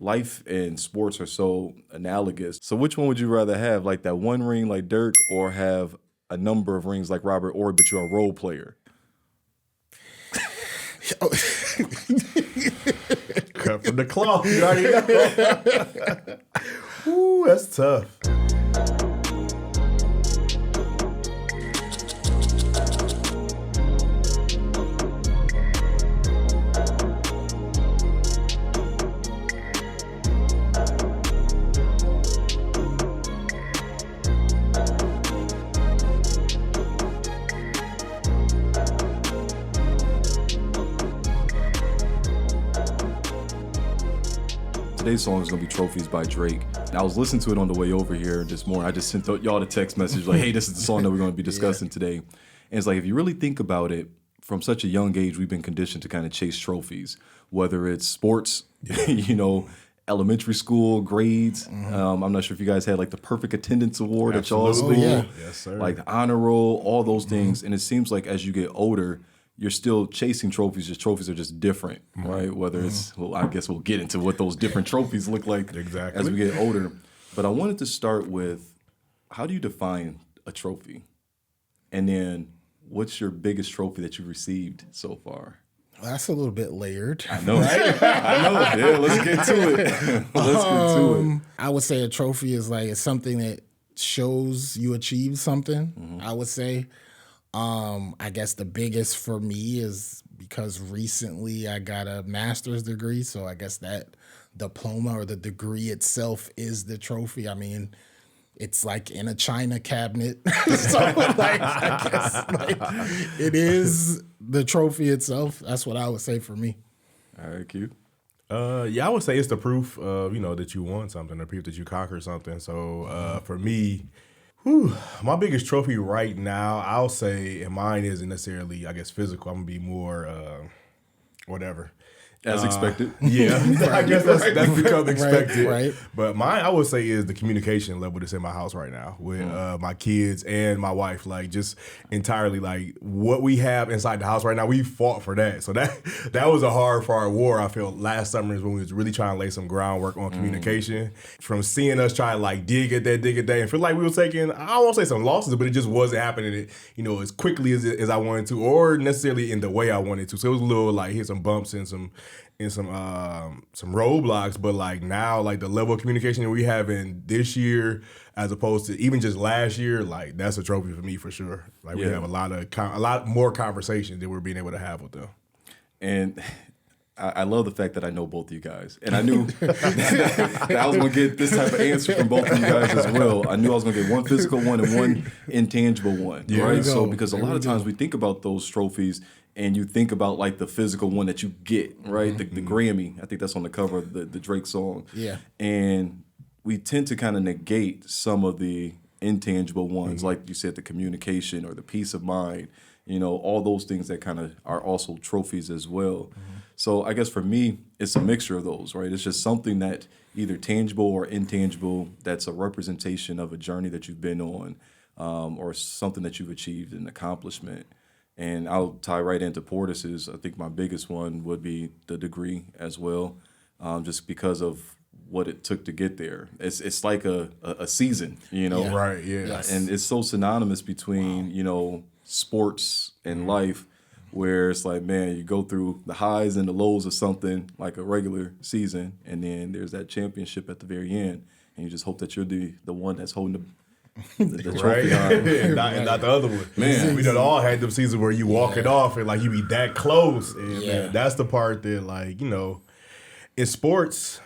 life and sports are so analogous. So which one would you rather have, like that one ring like Dirk, or have a number of rings like Robert Horry, but you're a role player? Cut from the cloth. You already know. Ooh, that's tough. Today's song is going to be Trophies by Drake. And I was listening to it on the way over here this morning. I just sent y'all the text message like, hey, this is the song that we're going to be discussing today. And it's like, if you really think about it, from such a young age, we've been conditioned to kind of chase trophies, whether it's sports, elementary school, grades. I'm not sure if you guys had like the perfect attendance award at y'all's school. Yeah. Yes, sir. Like the honor roll, all those things. And it seems like as you get older, you're still chasing trophies. Just trophies are just different, right? Whether it's, well, I guess we'll get into what those different trophies look like as we get older. But I wanted to start with, how do you define a trophy? And then what's your biggest trophy that you've received so far? Well, that's a little bit layered. I know, right? I know. Yeah, let's get to it. Let's get to it. I would say a trophy is like, it's something that shows you achieved something, I would say. I guess the biggest for me is because recently I got a master's degree, so I guess that diploma or the degree itself is the trophy. I mean, it's like in a china cabinet. So like, I guess like, it is the trophy itself. That's what I would say for me. All right, Q. Yeah, I would say it's the proof of, that you won something, the proof that you conquered something. So for me, my biggest trophy right now, I'll say, and mine isn't necessarily, I guess, physical. I'm going to be more whatever. As expected. Yeah, I guess that's become expected. Right. But mine, I would say, is the communication level that's in my house right now with my kids and my wife. Like, just entirely, like, what we have inside the house right now, we fought for that. So that was a hard war, I feel, last summer is when we was really trying to lay some groundwork on communication. From seeing us try to, like, dig at that, and feel like we were taking, I won't say some losses, but it just wasn't happening, as quickly as I wanted to, or necessarily in the way I wanted to. So it was a little, like, hit some bumps and some roadblocks, but like now, like the level of communication that we have in this year, as opposed to even just last year, like that's a trophy for me for sure. Like we have a lot more conversations that we're being able to have with them. And I love the fact that I know both of you guys, and I knew that I was going to get this type of answer from both of you guys as well. I knew I was going to get one physical one and one intangible one, right? So because a lot of times we think about those trophies, and you think about like the physical one that you get, right? The Grammy, I think that's on the cover of the Drake song. Yeah. And we tend to kind of negate some of the intangible ones, like you said, the communication or the peace of mind, all those things that kind of are also trophies as well. So I guess for me, it's a mixture of those, right? It's just something that either tangible or intangible that's a representation of a journey that you've been on, or something that you've achieved, an accomplishment. And I'll tie right into Portis's. I think my biggest one would be the degree as well, just because of what it took to get there. It's like a season, Yeah. Right, yeah. Yes. And it's so synonymous between, sports and life, where it's like, man, you go through the highs and the lows of something like a regular season, and then there's that championship at the very end, and you just hope that you're the one that's holding the trophy on. and not the other one. Man, we done all had them seasons where you walk it off and like you be that close. And man, that's the part that like, in sports,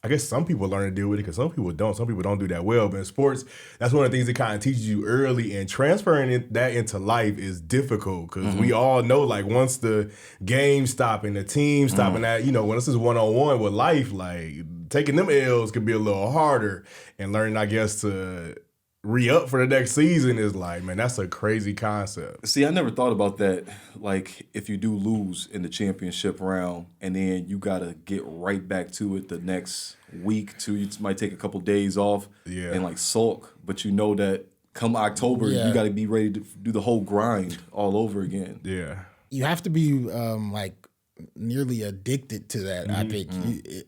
I guess some people learn to deal with it because some people don't. Some people don't do that well. But in sports, that's one of the things that kind of teaches you early. And transferring that into life is difficult because we all know, like, once the game stop and the team stop and that, when this is one-on-one with life, like, taking them L's can be a little harder. And learning, I guess, to re-up for the next season is like, man, that's a crazy concept. See, I never thought about that. Like, if you do lose in the championship round and then you got to get right back to it the next week, you might take a couple days off and like sulk, but you know that come October, you got to be ready to do the whole grind all over again. Yeah. You have to be like nearly addicted to that. I think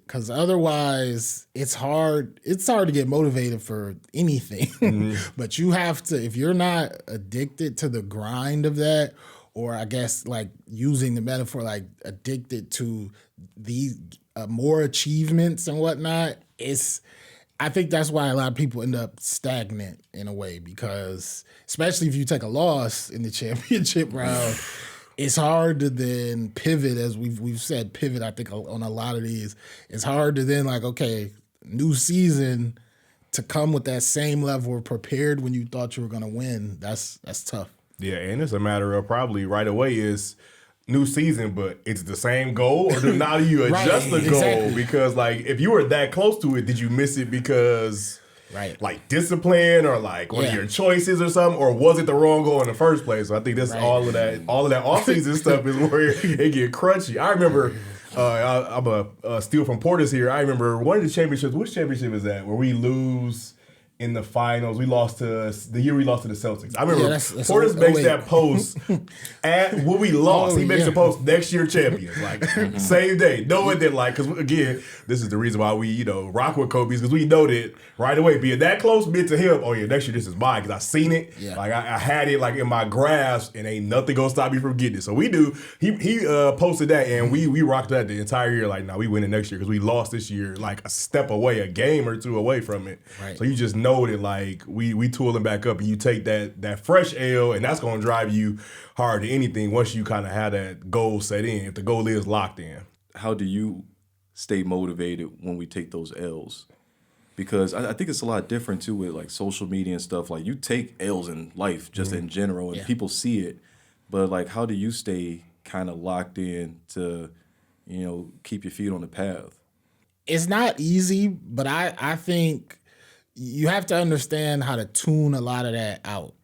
because otherwise it's hard. It's hard to get motivated for anything. But you have to, if you're not addicted to the grind of that, or I guess like using the metaphor, like addicted to these more achievements and whatnot. I think that's why a lot of people end up stagnant in a way, because especially if you take a loss in the championship round, it's hard to then pivot, as we've said pivot, I think, on a lot of these. It's hard to then like, okay, new season, to come with that same level of prepared when you thought you were going to win. That's tough. Yeah, and it's a matter of probably right away is new season, but it's the same goal, or now you adjust the goal? Exactly. Because like if you were that close to it, did you miss it because like discipline or like one of your choices or something, or was it the wrong goal in the first place? So I think that's all of that off-season stuff is where it get crunchy. I remember I'm a steal from Portis here. I remember one of the championships. Which championship is that? Where we lose in the finals. We lost to the year we lost to the Celtics. I remember Portis makes that post at when we lost. He makes a post, next year champions, like same day. Knowing that, like, because again, this is the reason why we rock with Kobe's, because we know that right away, being that close meant to him. Oh yeah, next year this is mine, because I seen it. Yeah. Like I had it like in my grasp, and ain't nothing gonna stop me from getting it. So we do. He posted that, and we rocked that the entire year. Like, we win it next year because we lost this year, like a step away, a game or two away from it. Right. So you just know that like we tooling back up, and you take that fresh L, and that's gonna drive you hard to anything once you kind of have that goal set in, if the goal is locked in. How do you stay motivated when we take those L's? Because I think it's a lot different too with like social media and stuff. Like, you take L's in life just in general, and people see it, but like, how do you stay kind of locked in to keep your feet on the path? It's not easy, but I think you have to understand how to tune a lot of that out.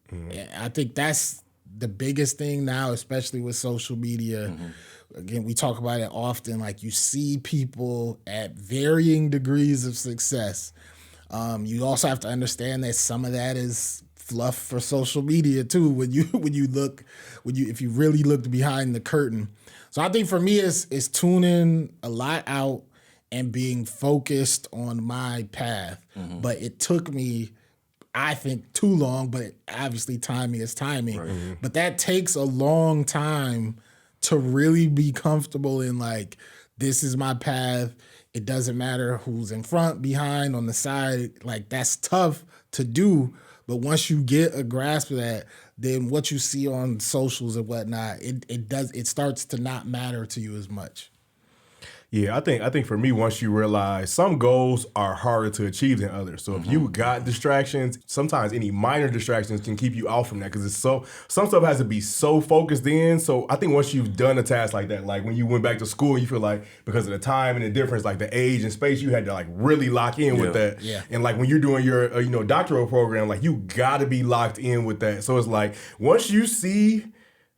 I think that's the biggest thing now, especially with social media. Again, we talk about it often. Like, you see people at varying degrees of success. You also have to understand that some of that is fluff for social media too. If you really looked behind the curtain. So I think for me, it's tuning a lot out and being focused on my path. But it took me, I think, too long, but obviously timing is timing. Right. But that takes a long time to really be comfortable in like, this is my path. It doesn't matter who's in front, behind, on the side. Like, that's tough to do. But once you get a grasp of that, then what you see on socials and whatnot, it starts to not matter to you as much. Yeah, I think for me, once you realize some goals are harder to achieve than others. So if you got distractions, sometimes any minor distractions can keep you out from that, because some stuff has to be so focused in. So I think once you've done a task like that, like when you went back to school, you feel like because of the time and the difference, like the age and space, you had to like really lock in with that. Yeah. And like when you're doing your doctoral program, like you got to be locked in with that. So it's like once you see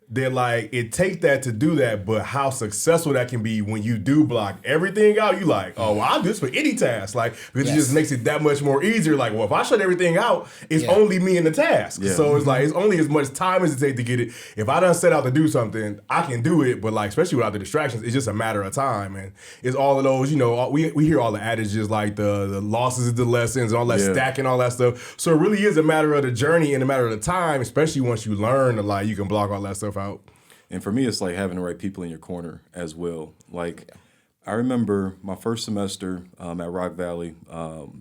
that like it takes that to do that, but how successful that can be when you do block everything out, you like, oh, well, I'll do this for any task. Like, because it just makes it that much more easier. Like, well, if I shut everything out, it's only me in the task. Yeah. So it's like, it's only as much time as it takes to get it. If I done set out to do something, I can do it, but like, especially without the distractions, it's just a matter of time. And it's all of those, we hear all the adages like the losses is the lessons and all that stacking, all that stuff. So it really is a matter of the journey and a matter of the time, especially once you learn to like, you can block all that stuff out. And for me, it's like having the right people in your corner as well. Like, I remember my first semester at Rock Valley.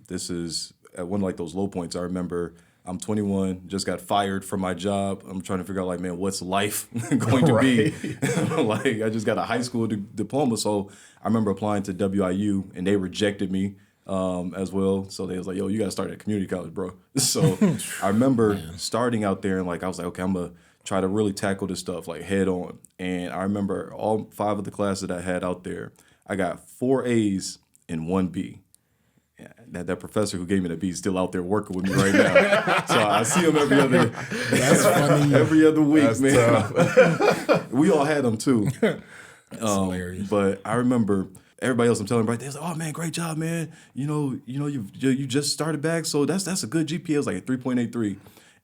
This is at one of like those low points. I remember I'm 21, just got fired from my job. I'm trying to figure out like, man, what's life going to be? Like, I just got a high school diploma. So I remember applying to WIU, and they rejected me as well. So they was like, yo, you got to start at community college, bro. So I remember starting out there, and like, I was like, okay, I'm going to try to really tackle this stuff like head on. And I remember all 5 of the classes that I had out there, I got 4 A's and 1 B. Yeah, that professor who gave me the B is still out there working with me right now. So I see him every other That's funny. every other week, That's man. We all had them too. That's hilarious. But I remember everybody else I'm telling right there, like, oh man, great job, man. You just started back, so that's a good GPA. It was like a 3.83.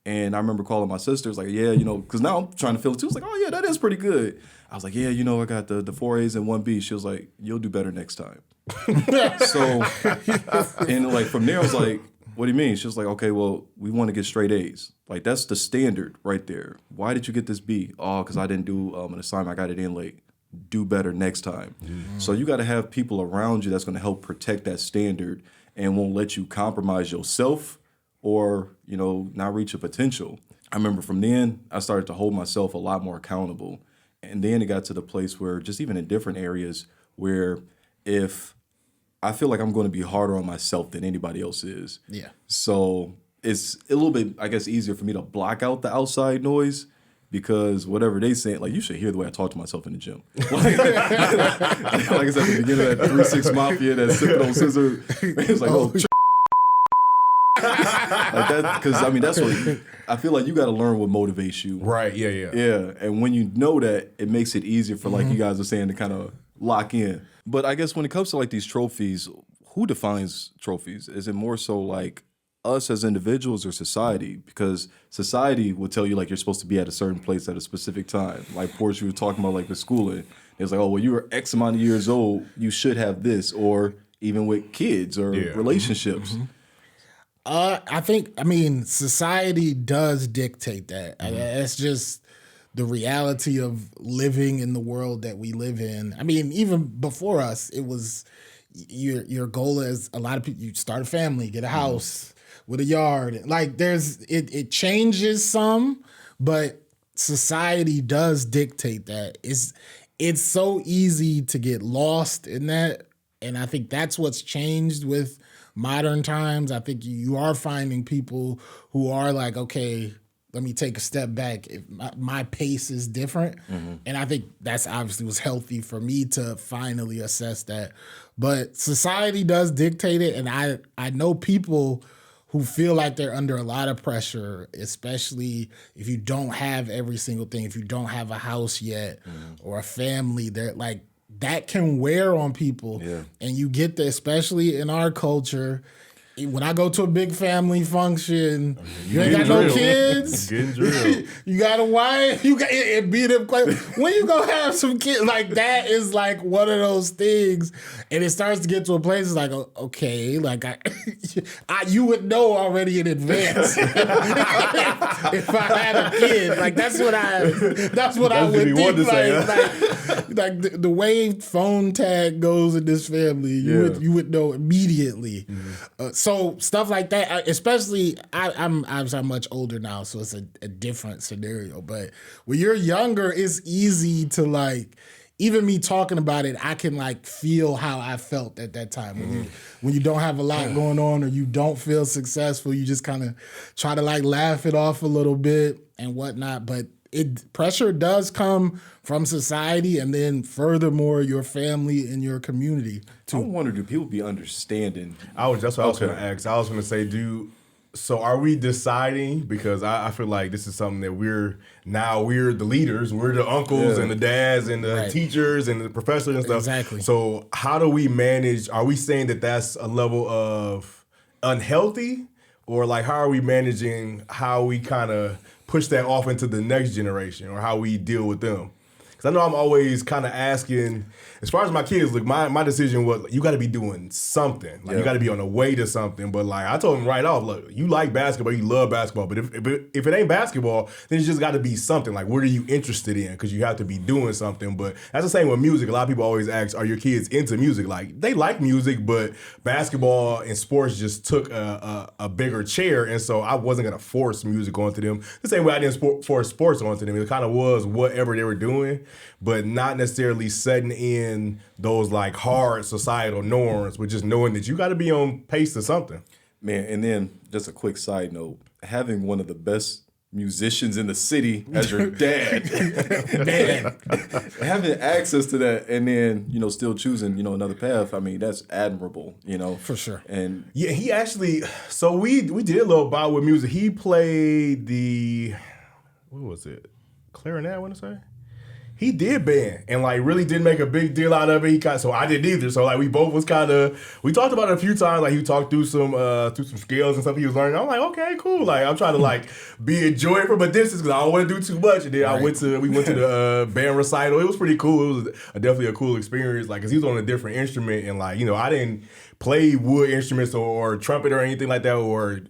And I remember calling my sisters like, yeah, because now I'm trying to feel it too. It's like, oh yeah, that is pretty good. I was like, yeah, I got the 4 A's and 1 B. She was like, you'll do better next time. So, and like from there, I was like, what do you mean? She was like, okay, well, we want to get straight A's. Like that's the standard right there. Why did you get this B? Oh, because I didn't do an assignment. I got it in late. Do better next time. Mm-hmm. So you got to have people around you that's going to help protect that standard and won't let you compromise yourself or, not reach your potential. I remember from then, I started to hold myself a lot more accountable. And then it got to the place where just even in different areas where if I feel like I'm going to be harder on myself than anybody else is. Yeah. So it's a little bit, I guess, easier for me to block out the outside noise because whatever they say, like you should hear the way I talk to myself in the gym. Like I said at the beginning of that 3-6 Mafia, that sipping on scissor, it's like, like that, because that's what I feel like you got to learn what motivates you. Right. Yeah. Yeah. And when you know that, it makes it easier for like you guys are saying to kind of lock in. But I guess when it comes to like these trophies, who defines trophies? Is it more so like us as individuals or society? Because society will tell you like you're supposed to be at a certain place at a specific time. Like Portia, you were talking about like the schooling. It's like, oh, well, you were X amount of years old, you should have this, or even with kids or relationships. Mm-hmm. I think, society does dictate that. Mm-hmm. It's just the reality of living in the world that we live in. Even before us, it was your goal is a lot of people, you start a family, get a house with a yard. Like it changes some, but society does dictate that. It's so easy to get lost in that. And I think that's what's changed with modern times. I think you are finding people who are like, okay, let me take a step back. If my pace is different. Mm-hmm. And I think that's obviously was healthy for me to finally assess that. But society does dictate it. And I know people who feel like they're under a lot of pressure, especially if you don't have every single thing, if you don't have a house yet or a family, they're like, that can wear on people. Yeah. And you get that, especially in our culture. When I go to a big family function, you ain't got no kids. Getting drilled. You got a wife. You got it beat up. When you gonna have some kids? Like that is like one of those things, and it starts to get to a place. It's like okay, like you would know already in advance if I had a kid. Like that's what I would think. Like the way phone tag goes in this family, you would know immediately. Mm-hmm. So stuff like that, especially I'm much older now, so it's a different scenario. But when you're younger, it's easy to like, even me talking about it, I can like feel how I felt at that time. When you don't have a lot going on or you don't feel successful, you just kind of try to like laugh it off a little bit and whatnot. But pressure does come from society, and then furthermore, your family and your community too. I wonder, do people be understanding? That's what I was going to ask. I was going to say, so are we deciding? Because I feel like this is something that we're the leaders, we're the uncles and the dads and the teachers and the professors and stuff. Exactly. So how do we manage? Are we saying that that's a level of unhealthy, or like how are we managing how we kind of push that off into the next generation, or how we deal with them? Because I know I'm always kind of asking, as far as my kids, look, my decision was, you got to be doing something. Like, you got to be on the way to something. But, like, I told them right off, look, you like basketball, you love basketball. But if it ain't basketball, then it's just got to be something. Like, what are you interested in? Because you have to be doing something. But that's the same with music. A lot of people always ask, are your kids into music? Like, they like music, but basketball and sports just took a bigger chair. And so I wasn't going to force music onto them. The same way I didn't force sports onto them. It kind of was whatever they were doing, but not necessarily setting in those like hard societal norms, but just knowing that you got to be on pace to something. Man, and then just a quick side note, having one of the best musicians in the city as your dad, man, having access to that, and then, still choosing, another path. That's admirable, For sure. And yeah, he actually, so we did a little bout with music. He played what was it? Clarinet, I want to say. he did band and like really didn't make a big deal out of it. So I didn't either. So like we both was kind of, we talked about it a few times. Like he talked through some skills and stuff he was learning. I'm like, okay, cool. Like I'm trying to like be enjoying from a distance because I don't want to do too much. And then we went to the band recital. It was pretty cool. It was definitely a cool experience. Like, cause he was on a different instrument and like, you know, I didn't play wood instruments or trumpet or anything like that or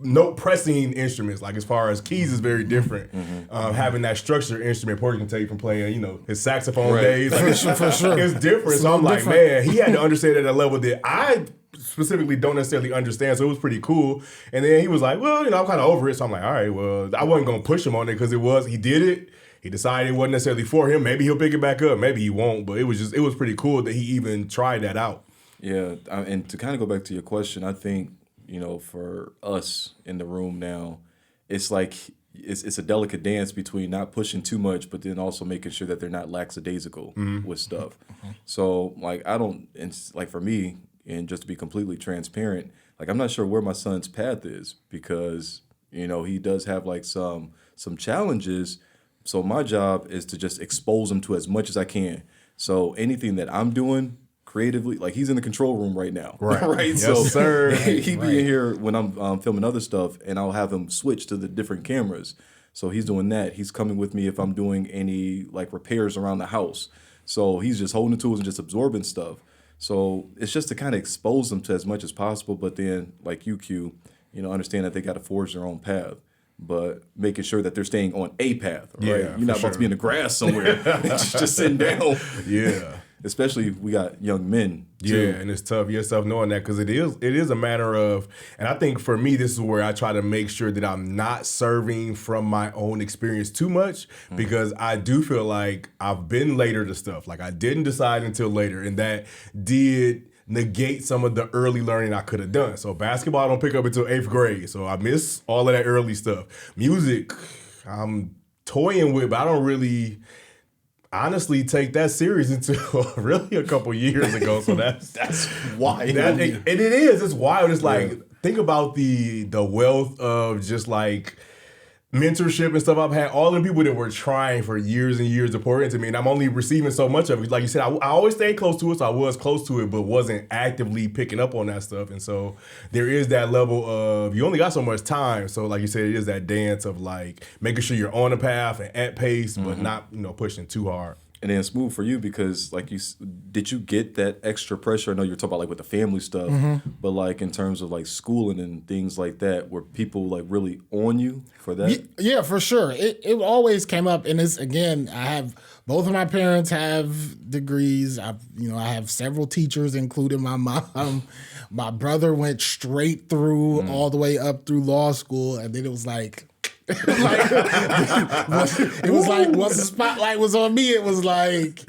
note pressing instruments. Like as far as keys is very different. Having that structured instrument, Porter can tell you from playing, you know, his saxophone days. Like, for sure. It's different. So I'm like, man, he had to understand at a level that I specifically don't necessarily understand. So it was pretty cool. And then he was like, well, you know, I'm kind of over it. So I'm like, all right, well, I wasn't going to push him on it because he did it. He decided it wasn't necessarily for him. Maybe he'll pick it back up. Maybe he won't. But it was pretty cool that he even tried that out. Yeah. And to kind of go back to your question, I think, you know, for us in the room now, it's like it's a delicate dance between not pushing too much, but then also making sure that they're not lackadaisical with stuff. So like like for me, and just to be completely transparent, like I'm not sure where my son's path is because, you know, he does have like some challenges. So my job is to just expose him to as much as I can. So anything that I'm doing creatively, like he's in the control room right now, right? Yes, so sir. He be in here when I'm filming other stuff, and I'll have him switch to the different cameras. So he's doing that. He's coming with me if I'm doing any like repairs around the house. So he's just holding the tools and just absorbing stuff. So it's just to kind of expose them to as much as possible, but then like you, Q, you know, understand that they got to forge their own path, but making sure that they're staying on a path, right? Yeah, You're not about to be in the grass somewhere, just sitting down. Yeah. Especially we got young men. Too. Yeah, and it's tough. Yourself knowing that because it is a matter of, and I think for me this is where I try to make sure that I'm not serving from my own experience too much because I do feel like I've been later to stuff. Like I didn't decide until later, and that did negate some of the early learning I could have done. So basketball I don't pick up until 8th grade, so I miss all of that early stuff. Music, I'm toying with, but I don't really honestly take that serious until really a couple years ago. So that's wild. And it is. It's wild. It's like think about the wealth of just like mentorship and stuff I've had. All the people that were trying for years and years to pour into me, and I'm only receiving so much of it. Like you said, I always stayed close to it, so I was close to it, but wasn't actively picking up on that stuff. And so there is that level of you only got so much time. So like you said, it is that dance of like making sure you're on the path and at pace, but not pushing too hard. And then smooth for you because like did you get that extra pressure? I know you're talking about like with the family stuff, but like in terms of like schooling and things like that, were people like really on you for that? Yeah, for sure. It always came up, and it's again, I have both of my parents have degrees. I have several teachers, including my mom. My brother went straight through all the way up through law school, and then it was like. It was like once the spotlight was on me, it was like,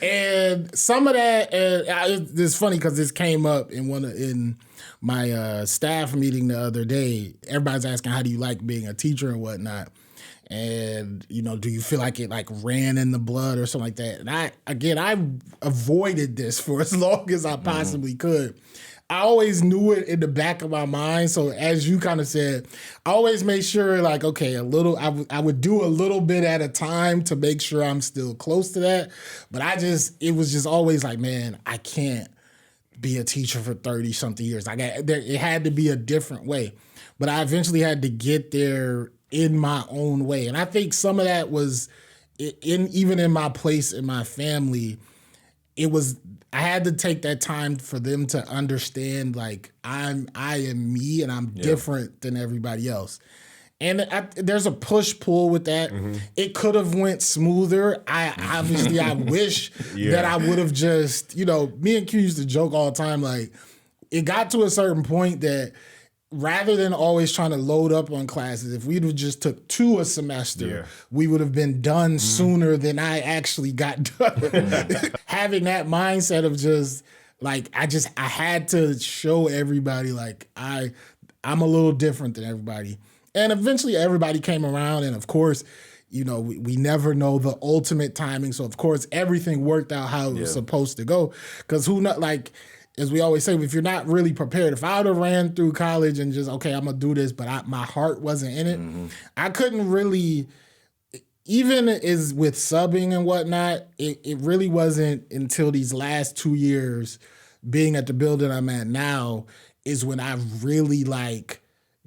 and some of that. It's funny because this came up in my staff meeting the other day. Everybody's asking, "How do you like being a teacher and whatnot?" And do you feel like it like ran in the blood or something like that? And I avoided this for as long as I possibly could. I always knew it in the back of my mind. So as you kind of said, I always made sure like, okay, I would do a little bit at a time to make sure I'm still close to that. But it was just always like, man, I can't be a teacher for 30 something years. It had to be a different way. But I eventually had to get there in my own way. And I think some of that was even in my place in my family, I had to take that time for them to understand, like, I am me and I'm different than everybody else. And there's a push-pull with that. It could have went smoother. I wish that I would have just, me and Q used to joke all the time, like, it got to a certain point that rather than always trying to load up on classes, if we'd have just took 2 a semester, we would have been done sooner than I actually got done. Having that mindset of just like, I had to show everybody like I'm a little different than everybody. And eventually everybody came around, and of course, we never know the ultimate timing. So of course everything worked out how it was supposed to go. Because as we always say, if you're not really prepared, if I would have ran through college and just, okay, I'm going to do this, but my heart wasn't in it, I couldn't really, even is with subbing and whatnot, it really wasn't until these last 2 years being at the building I'm at now is when I really like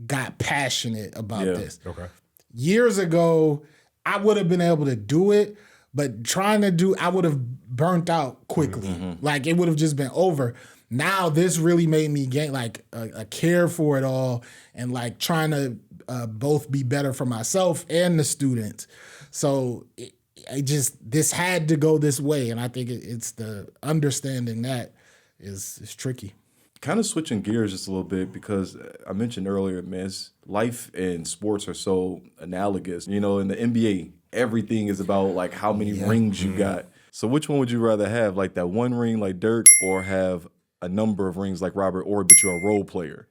got passionate about this. Okay. Years ago, I would have been able to do it, but I would have burnt out quickly. Like it would have just been over. Now this really made me gain like a care for it all and like trying to both be better for myself and the students. So this had to go this way. And I think it's the understanding that is tricky. Kind of switching gears just a little bit because I mentioned earlier, man, life and sports are so analogous. You know, in the NBA, everything is about like how many rings you got. So which one would you rather have, like that one ring like Dirk or have a number of rings like Robert Horry, but you're a role player?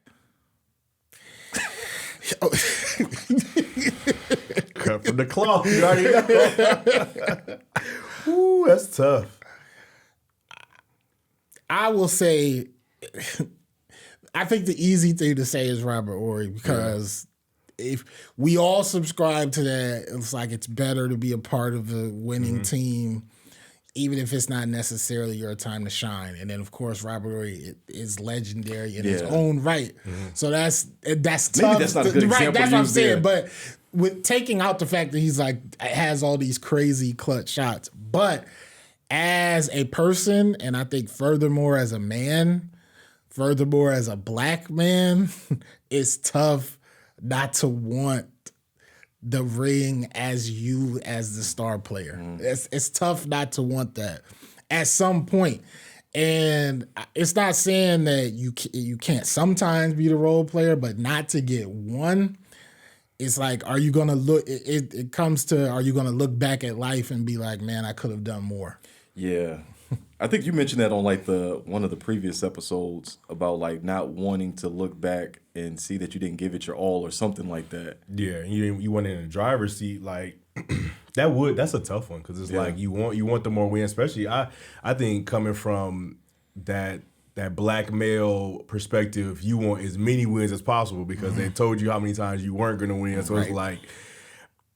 Cut from the cloth. You already know. Ooh, that's tough. I will say, I think the easy thing to say is Robert Horry because if we all subscribe to that, it's like it's better to be a part of a winning team, even if it's not necessarily your time to shine. And then, of course, Robert Horry is legendary in his own right. So that's tough. Maybe that's not a good example. Right, that's what I'm saying. There. But with taking out the fact that he's like has all these crazy clutch shots, but as a person, and I think furthermore as a man, furthermore as a black man, it's tough not to want the ring as the star player. It's tough not to want that at some point. And it's not saying that you can't sometimes be the role player, but not to get one. It's like, are you gonna look? It comes to, are you gonna look back at life and be like, man, I could have done more. Yeah. I think you mentioned that on like one of the previous episodes about like not wanting to look back and see that you didn't give it your all or something like that. Yeah, you went in the driver's seat like that's a tough one because it's like you want the more wins, especially I think coming from that black male perspective, you want as many wins as possible because they told you how many times you weren't going to win. So it's like,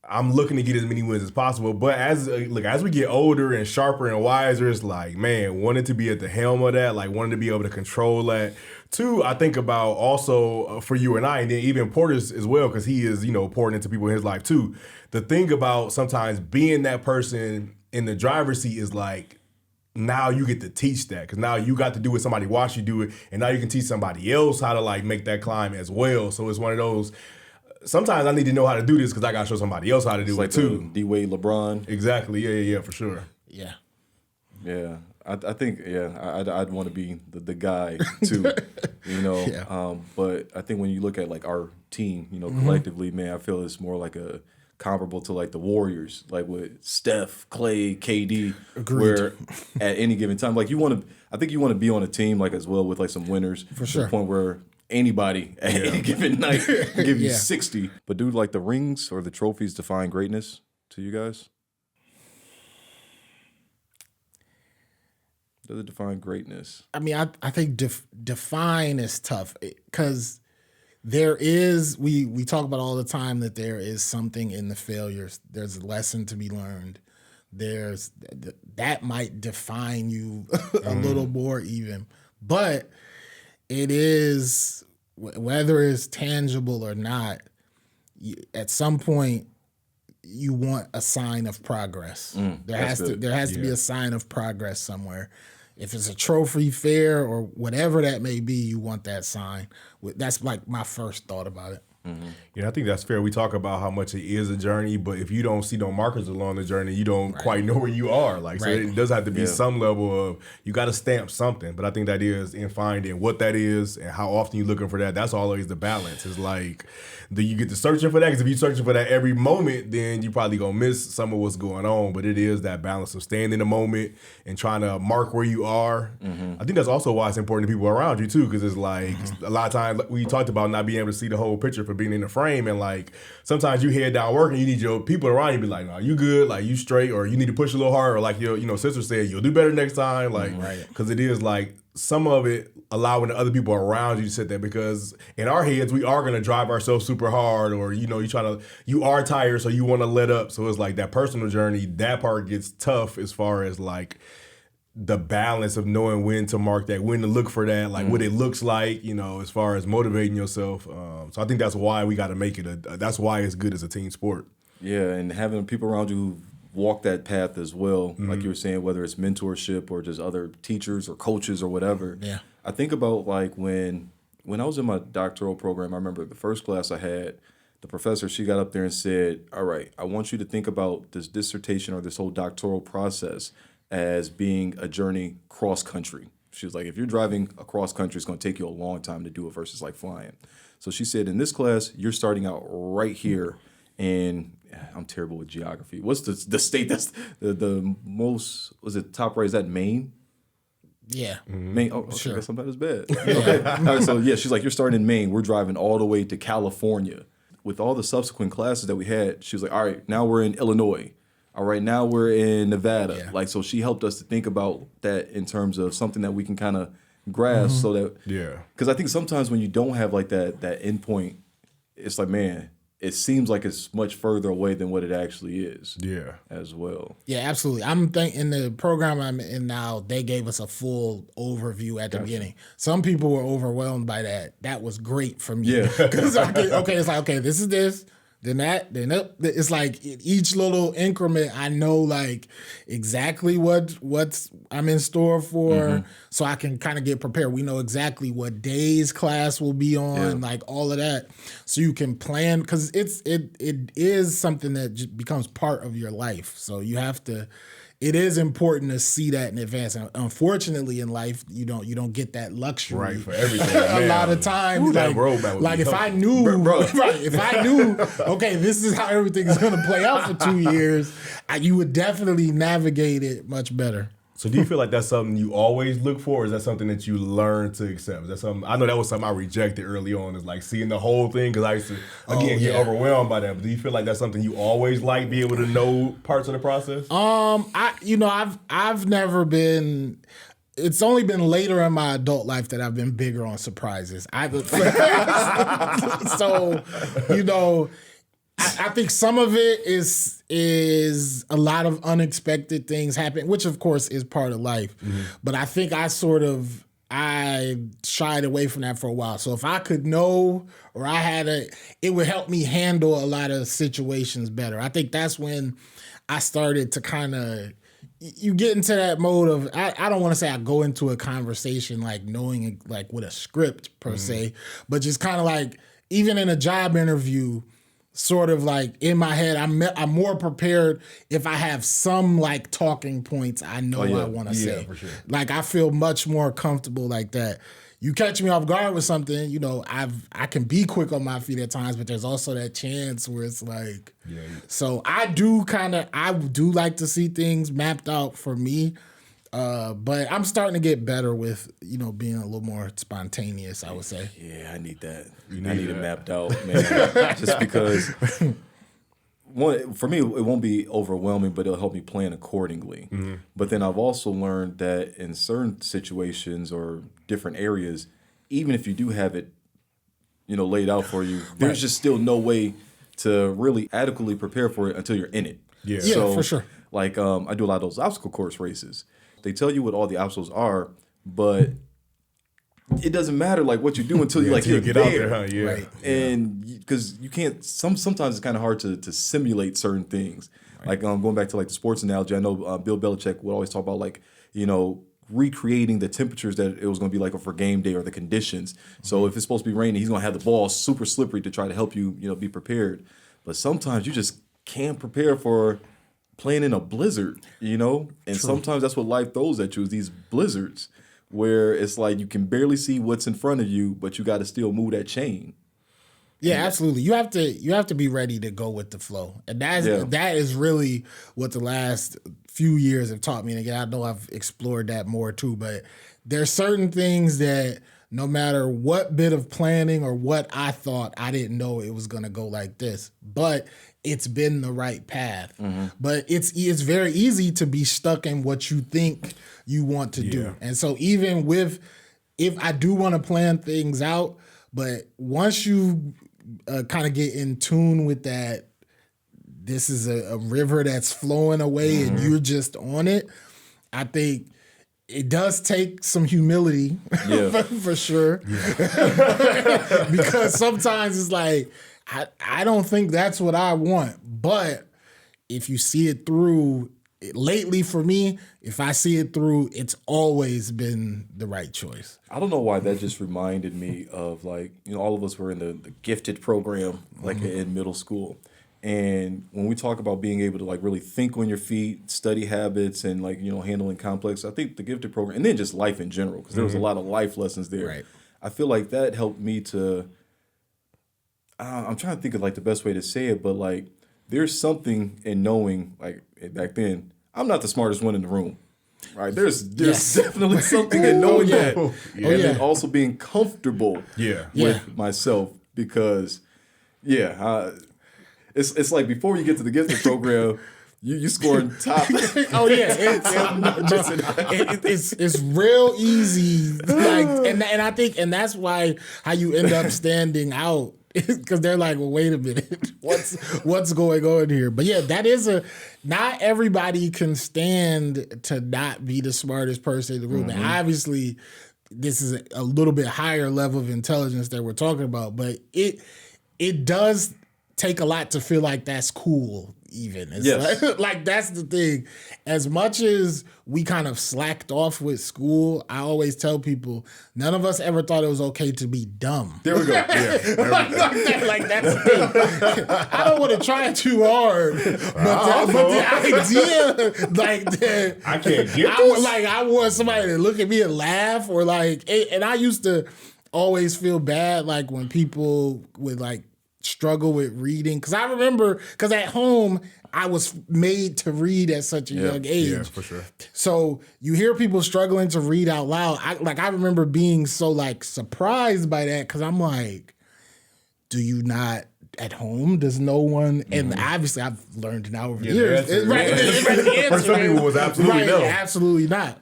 I'm looking to get as many wins as possible. But as we get older and sharper and wiser, it's like, man, wanting to be at the helm of that, like wanting to be able to control that. Two, I think about also for you and I, and then even Porter's as well, because he is, pouring into people in his life too. The thing about sometimes being that person in the driver's seat is like, now you get to teach that because now you got to do it. Somebody watch you do it, and now you can teach somebody else how to like make that climb as well. So it's one of those. Sometimes I need to know how to do this because I got to show somebody else how to do it too. D-Wade, LeBron. Exactly. Yeah, for sure. Yeah. Yeah. I think, I'd want to be the guy too, But I think when you look at like our team, collectively, man, I feel it's more like a comparable to like the Warriors, like with Steph, Clay, KD. Agreed. Where at any given time, like I think you want to be on a team like as well with like some winners. For sure. To the point where anybody at any given night can give you 60. But dude, like the rings or the trophies define greatness to you guys? Does it define greatness? I mean, I think define is tough because there is, we talk about all the time that there is something in the failures. There's a lesson to be learned. That might define you a little more even. But it is, whether it's tangible or not, at some point you want a sign of progress. There has to be a sign of progress somewhere. If it's a trophy fair or whatever that may be, you want that sign. That's like my first thought about it. Yeah, I think that's fair. We talk about how much it is a journey, but if you don't see no markers along the journey, you don't quite know where you are. Like, so it does have to be some level of, you got to stamp something. But I think that is in finding what that is and how often you're looking for that. That's always the balance. It's like, you get to searching for that, because if you're searching for that every moment, then you probably going to miss some of what's going on. But it is that balance of staying in the moment and trying to mark where you are. I think that's also why it's important to people around you too, because it's like a lot of times we talked about not being able to see the whole picture for being in the frame. And like sometimes you head down work and you need your people around you to be like, no, you good, like you straight, or you need to push a little harder, or like your sister said, you'll do better next time. Like, because it is like some of it allowing the other people around you to sit there, because in our heads we are gonna drive ourselves super hard, or you are tired, so you want to let up. So it's like that personal journey, that part gets tough as far as like the balance of knowing when to mark that, when to look for that, like what it looks like, as far as motivating yourself. So I think that's why we got to make it that's why it's good as a team sport. Yeah, and having people around you who walk that path as well, like you were saying, whether it's mentorship or just other teachers or coaches or whatever. Yeah. I think about like when I was in my doctoral program, I remember the first class I had, the professor, she got up there and said, all right, I want you to think about this dissertation or this whole doctoral process as being a journey cross country. She was like, if you're driving across country, it's going to take you a long time to do it versus like flying. So she said, in this class, you're starting out right here. And I'm terrible with geography. What's the state that's the most, was it top right? Is that Maine? Yeah. Maine. Oh, Sure. I guess I'm not as bad. Okay. All right, so yeah, she's like, you're starting in Maine. We're driving all the way to California. With all the subsequent classes that we had, she was like, all right, now we're in Illinois. All right, now we're in Nevada. Yeah. Like, so she helped us to think about that in terms of something that we can kind of grasp so that, because I think sometimes when you don't have like that endpoint, it's like, man, it seems like it's much further away than what it actually is. Yeah. As well. Yeah, absolutely. I'm thinking in the program I'm in now, they gave us a full overview at the beginning. Some people were overwhelmed by that. That was great for me. Yeah. Because it's like, okay, this is this. Then that, then up. It's like each little increment, I know like exactly what's I'm in store for, so I can kind of get prepared. We know exactly what days class will be on, like all of that, so you can plan, because it is something that just becomes part of your life. So you have to. It is important to see that in advance. And unfortunately, in life, you don't get that luxury. Right, for everything. A lot of times, like if I knew, if I knew, okay, this is how everything is going to play out for 2 years, you would definitely navigate it much better. So do you feel like that's something you always look for, or is that something that you learn to accept? Is that something, I know that was something I rejected early on, is like seeing the whole thing, because I used to, again, get overwhelmed by that. But do you feel like that's something you always like, be able to know parts of the process? I've never been. It's only been later in my adult life that I've been bigger on surprises. I think some of it is a lot of unexpected things happen, which of course is part of life. But I think I shied away from that for a while. So if I could know, or it would help me handle a lot of situations better. I think that's when I started to kind of, you get into that mode of, I don't want to say I go into a conversation like knowing like with a script per se, but just kind of like, even in a job interview, sort of like in my head, I'm more prepared if I have some like talking points I know I want to say. For sure. Like I feel much more comfortable like that. You catch me off guard with something, I can be quick on my feet at times, but there's also that chance where it's like, so I do like to see things mapped out for me. But I'm starting to get better with, being a little more spontaneous, I would say. Yeah, I need that. I need it mapped out, man. Just because, for me, it won't be overwhelming, but it'll help me plan accordingly. But then I've also learned that in certain situations or different areas, even if you do have it, laid out for you, there's just still no way to really adequately prepare for it until you're in it. Yeah, so, for sure. Like, I do a lot of those obstacle course races. They tell you what all the obstacles are, but it doesn't matter like what you do until you get there. Out there, huh? Yeah. Right. And because you can't, sometimes it's kind of hard to simulate certain things. Right. Like going back to like the sports analogy, I know Bill Belichick would always talk about like, recreating the temperatures that it was going to be like for game day or the conditions. So if it's supposed to be raining, he's going to have the ball super slippery to try to help you, be prepared. But sometimes you just can't prepare for playing in a blizzard, and True. Sometimes that's what life throws at you, is these blizzards where it's like you can barely see what's in front of you, but you got to still move that chain. Yeah, absolutely. You have to be ready to go with the flow, and that is really what the last few years have taught me. And again, I know I've explored that more too, but there's certain things that no matter what bit of planning or what I thought, I didn't know it was going to go like this, but it's been the right path. But it's very easy to be stuck in what you think you want to do. And so even if I do want to plan things out, but once you kind of get in tune with that, this is a river that's flowing away and you're just on it, I think it does take some humility for sure. Yeah. Because sometimes it's like, I don't think that's what I want. But if you see it through, lately for me, if I see it through, it's always been the right choice. I don't know why that just reminded me of, like, all of us were in the gifted program, like in middle school. And when we talk about being able to, like, really think on your feet, study habits, and, like, handling complex, I think the gifted program, and then just life in general, because there was a lot of life lessons there. Right. I feel like that helped me to, I'm trying to think of, like, the best way to say it, but, like, there's something in knowing, like, back then, I'm not the smartest one in the room. Right. There's definitely something in knowing that. And then also being comfortable with myself, because it's like before you get to the gifted program, you scoring top. It's real easy. Like, and I think, and that's why how you end up standing out. Because they're like, well, wait a minute, what's going on here? But yeah, that is not everybody can stand to not be the smartest person in the room. And obviously, this is a little bit higher level of intelligence that we're talking about, but it does take a lot to feel like that's cool. Even like that's the thing. As much as we kind of slacked off with school, I always tell people none of us ever thought it was okay to be dumb. There we go. Like that's the thing. I don't want to try too hard, but the idea, like that, I can't get this. I want somebody to look at me and laugh, or like, and I used to always feel bad, like when people would like struggle with reading, because I remember, because at home I was made to read at such a young age. Yeah, for sure. So you hear people struggling to read out loud. I remember being so like surprised by that, because I'm like, do you not at home? Does no one? And obviously I've learned now over years. For some people, it was absolutely no. Absolutely not.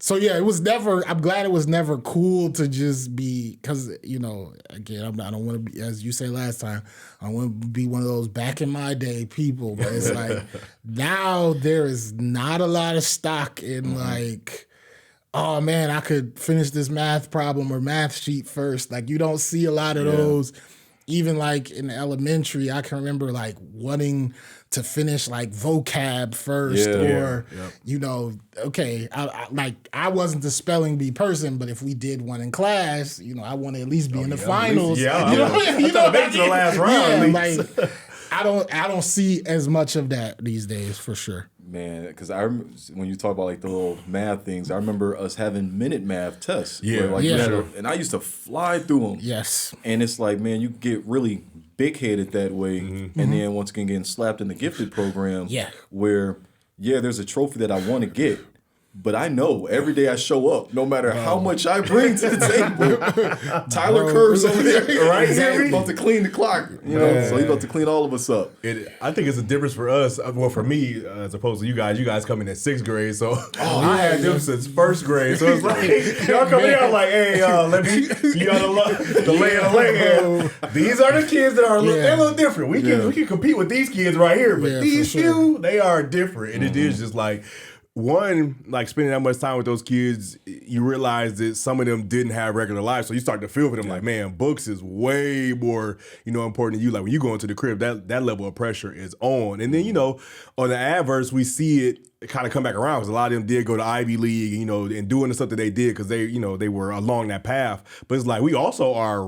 So yeah, it was never, I'm glad it was never cool to just be, because, again, I don't want to be, as you say last time, I don't want to be one of those back in my day people, but it's like, now there is not a lot of stock in like, oh man, I could finish this math problem or math sheet first. Like, you don't see a lot of those. Even like in elementary, I can remember like wanting to finish like vocab first, okay, I wasn't the spelling bee person, but if we did one in class, I want to at least be in the finals. Back to the last round. Like I don't see as much of that these days, for sure. Man, because when you talk about like the little math things, I remember us having minute math tests. And I used to fly through them. Yes. And it's like, man, you get really big-headed that way. And then once again, getting slapped in the gifted program. Yeah. Where, there's a trophy that I want to get. But I know every day I show up, no matter how much I bring to the table, Tyler Kerr's over there, right? He's about to clean the clock, so he's about to clean all of us up. I think it's a difference for us, well, for me, as opposed to you guys. You guys come in at 6th grade, so I had them since 1st grade. So it's like, y'all come in, I'm like, hey, let me, the lay of the land. These are the kids that are they're a little different. We can compete with these kids right here, but these few, they are different. And it is just like, one, like spending that much time with those kids, you realize that some of them didn't have regular lives. So you start to feel for them like, man, books is way more, important to you. Like when you go into the crib, that level of pressure is on. And then, on the adverse, we see it kind of come back around, because a lot of them did go to Ivy League, and doing the stuff that they did because they, they were along that path. But it's like, we also are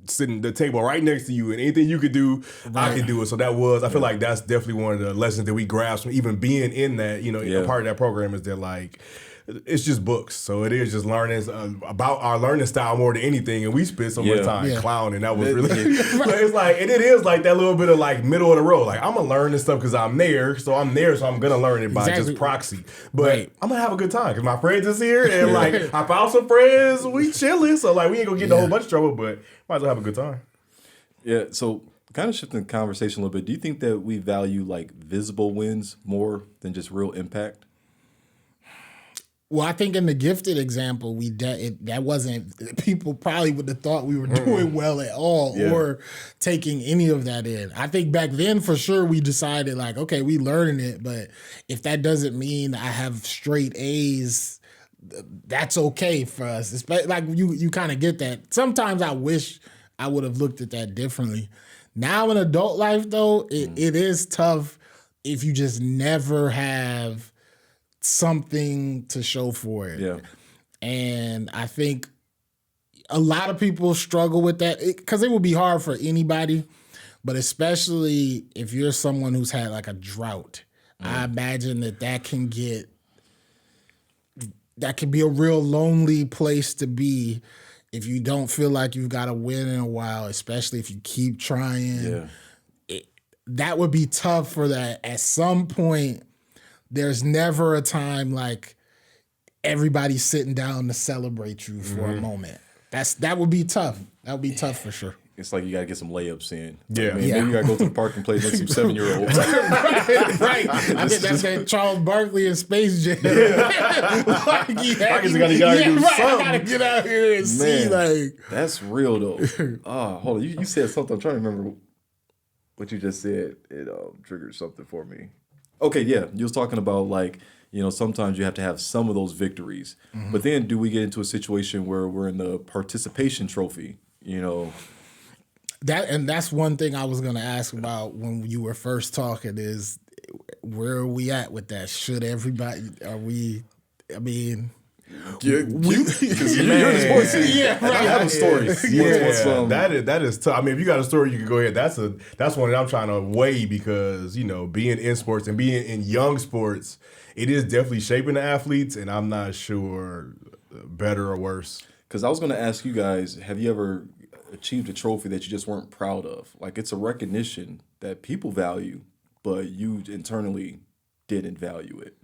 sitting the table right next to you, and anything you could do, I can do it. So I feel like that's definitely one of the lessons that we grasp from even being in that, a part of that program, is that like, it's just books. So it is just learning about our learning style more than anything. And we spent so much time clowning. That was really, it's like, and it is like that little bit of like middle of the road. Like I'm going to learn this stuff because I'm there. So I'm going to learn it by just proxy. But I'm going to have a good time because my friends is here. And like I found some friends, we chilling. So like we ain't going to get in a whole bunch of trouble, but might as well have a good time. Yeah. So kind of shifting the conversation a little bit. Do you think that we value like visible wins more than just real impact? Well, I think in the gifted example, that wasn't, people probably would have thought we were doing well at all or taking any of that in. I think back then for sure we decided like, okay, we learning it, but if that doesn't mean I have straight A's, that's okay for us. It's like you kind of get that. Sometimes I wish I would have looked at that differently. Now in adult life though, it is tough if you just never have something to show for it. Yeah. And I think a lot of people struggle with that because it would be hard for anybody, but especially if you're someone who's had like a drought. I imagine that can be a real lonely place to be if you don't feel like you've got to win in a while, especially if you keep trying. Yeah. That would be tough for that. At some point, there's never a time like everybody's sitting down to celebrate you for a moment. That would be tough. That would be tough for sure. It's like you got to get some layups in. Yeah. Maybe you got to go to the park and play with some 7-year-olds. right. I think that's that Charles Barkley in Space Jam. Yeah. I got to get out here and do something. I got to get out here and see. Like, that's real though. Hold on. You said something. I'm trying to remember what you just said. It triggered something for me. Okay, yeah. You was talking about like, sometimes you have to have some of those victories. But then do we get into a situation where we're in the participation trophy, That's one thing I was going to ask about when you were first talking is where are we at with that? Should everybody, you're the sports team. Yeah, right. I have a story. That is tough. I mean, if you got a story, you can go ahead. That's one that I'm trying to weigh because being in sports and being in young sports, it is definitely shaping the athletes, and I'm not sure better or worse. Because I was going to ask you guys, have you ever achieved a trophy that you just weren't proud of? Like it's a recognition that people value, but you internally didn't value it.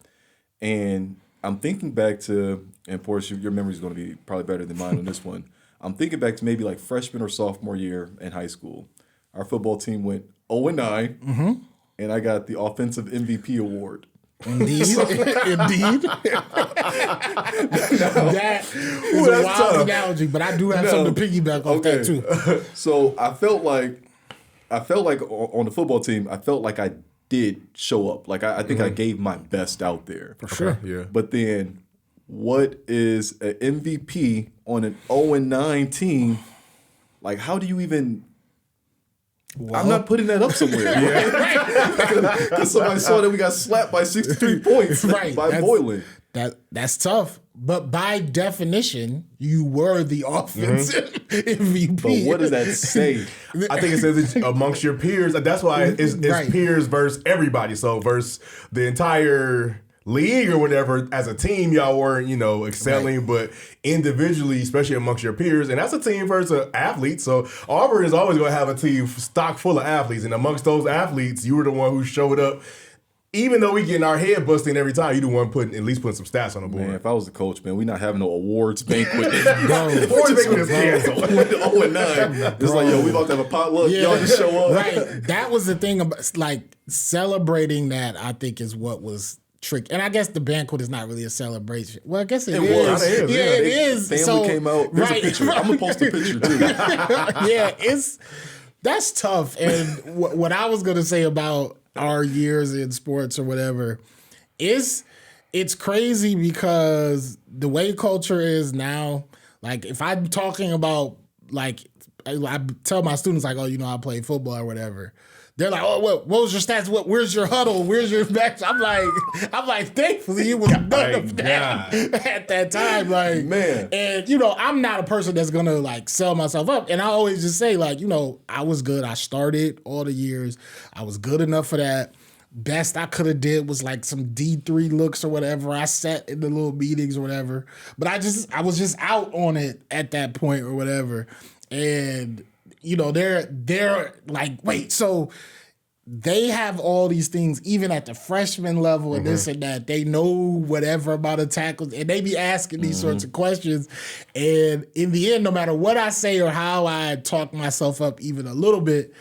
And I'm thinking back to, and of course your memory is going to be probably better than mine on this one. I'm thinking back to maybe like freshman or sophomore year in high school. Our football team went 0-9, and I got the offensive MVP award. Indeed. Indeed. That is a wild analogy, but I do have something to piggyback off that too. So I felt like on the football team, I felt like I did show up. Like I think I gave my best out there. For sure. Yeah. But then what is an MVP on an 0-9 team? Like how do you even... I'm not putting that up somewhere. Because somebody saw that we got slapped by 63 points by Boylan. That's tough. But by definition, you were the offensive MVP. But what does that say? I think it says it amongst your peers. That's why it's peers versus everybody. So versus the entire league or whatever, as a team, y'all weren't, excelling, but individually, especially amongst your peers, and that's a team versus an athlete. So Auburn is always going to have a team stock full of athletes, and amongst those athletes, you were the one who showed up. Even though we getting our head busting every time, you the one putting some stats on the board. Man, if I was the coach, man, we not having no awards banquet. Awards banquet is canceled. 0-9. It's like, yo, we about to have a potluck. Yeah. Y'all just show up. Right. That was the thing about like celebrating that. I think is what was tricky. And I guess the banquet is not really a celebration. Well, I guess it is. Was. Yeah, it is. Family came out. There's a picture. I'm gonna post a picture too. Yeah, that's tough. And what I was gonna say about our years in sports or whatever is it's crazy because the way culture is now, like if I'm talking about like I tell my students like, oh, I play football or whatever. They're like, oh, what was your stats? Where's your huddle? Where's your match? I'm like, thankfully it was none of that at that time. Like, man. And, I'm not a person that's going to like sell myself up. And I always just say like, I was good. I started all the years. I was good enough for that. best I could have did was like some D3 looks or whatever. I sat in the little meetings or whatever, but I was just out on it at that point or whatever. And you know, they're like, wait, so they have all these things, even at the freshman level and this and that. They know whatever about a tackle, and they be asking these sorts of questions. And in the end, no matter what I say or how I talk myself up even a little bit,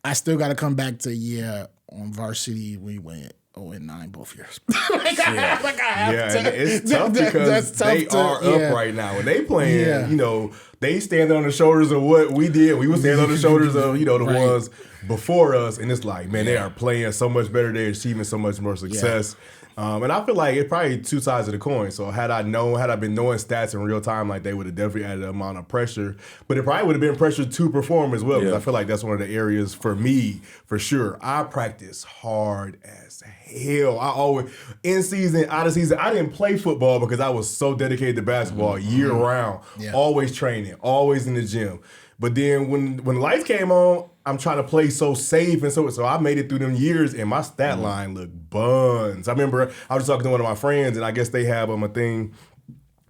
I still got to come back to, on varsity, we went 0-9 both years. I have to. And it's tough because they are up right now. And they playing, you know, they stand on the shoulders of what we did. We would stand on the shoulders of, you know, the ones before us. And it's like, man, they are playing so much better. They're achieving so much more success. And I feel like it's probably two sides of the coin. So had I been knowing stats in real time, like they would have definitely added an amount of pressure. But it probably would have been pressure to perform as well. Because I feel like that's one of the areas for me, for sure. I practice hard as hell. I always, in season, out of season, I didn't play football because I was so dedicated to basketball year round. Always training, always in the gym. But then when the lights came on, I'm trying to play so safe and so I made it through them years and my stat line looked buns. I remember I was talking to one of my friends and I guess they have a thing.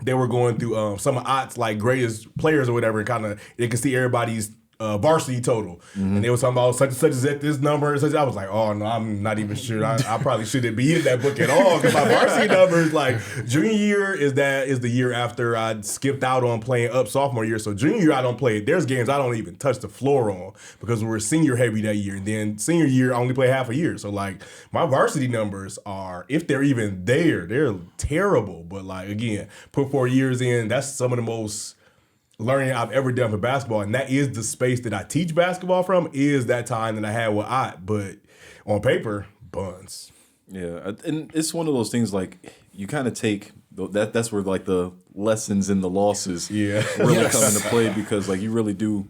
They were going through some of Ott's like greatest players or whatever and kind of they could see everybody's varsity total. And they were talking about such and such is at this number and such. I was like, oh no, I'm not even sure. I probably shouldn't be in that book at all because my varsity numbers, like junior year is the year after I skipped out on playing up sophomore year. So junior year I don't play. There's games I don't even touch the floor on because we're senior heavy that year. And then senior year I only play half a year. So like my varsity numbers are, if they're even there, they're terrible. But like again, put 4 years in, that's some of the most learning I've ever done for basketball, and that is the space that I teach basketball from, is that time that I had with Ott, but on paper, buns. Yeah, and it's one of those things like you kind of take that's where like the lessons and the losses really come into play because like you really do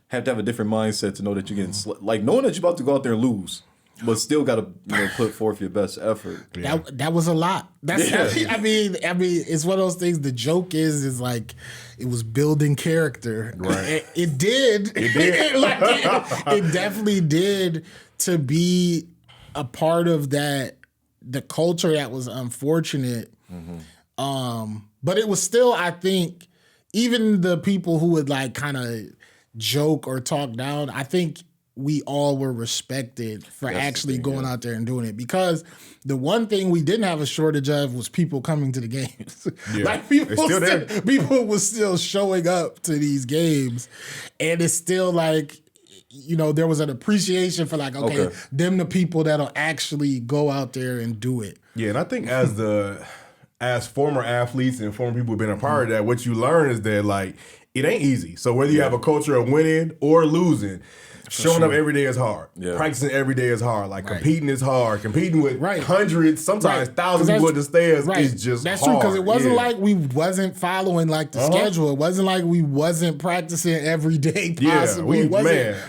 have to have a different mindset to know that you're getting like knowing that you're about to go out there and lose. But still got to put forth your best effort. That was a lot. I mean, it's one of those things. The joke is like it was building character. Right. It did. It definitely did to be a part of that. The culture that was unfortunate. But it was still, I think, even the people who would like kind of joke or talk down. I think we all were respected for actually going out there and doing it because the one thing we didn't have a shortage of was people coming to the games. Like people was still showing up to these games, and it's still like, you know, there was an appreciation for like, okay, them the people that'll actually go out there and do it. Yeah, and I think as former athletes and former people who've been a part of that, what you learn is that like it ain't easy. So whether you have a culture of winning or losing, showing up every day is hard. Practicing every day is hard. Like competing is hard. Competing with hundreds, sometimes thousands of people at the stands is just That's hard. true, because it wasn't like we wasn't following like the schedule. It wasn't like we wasn't practicing every day possible.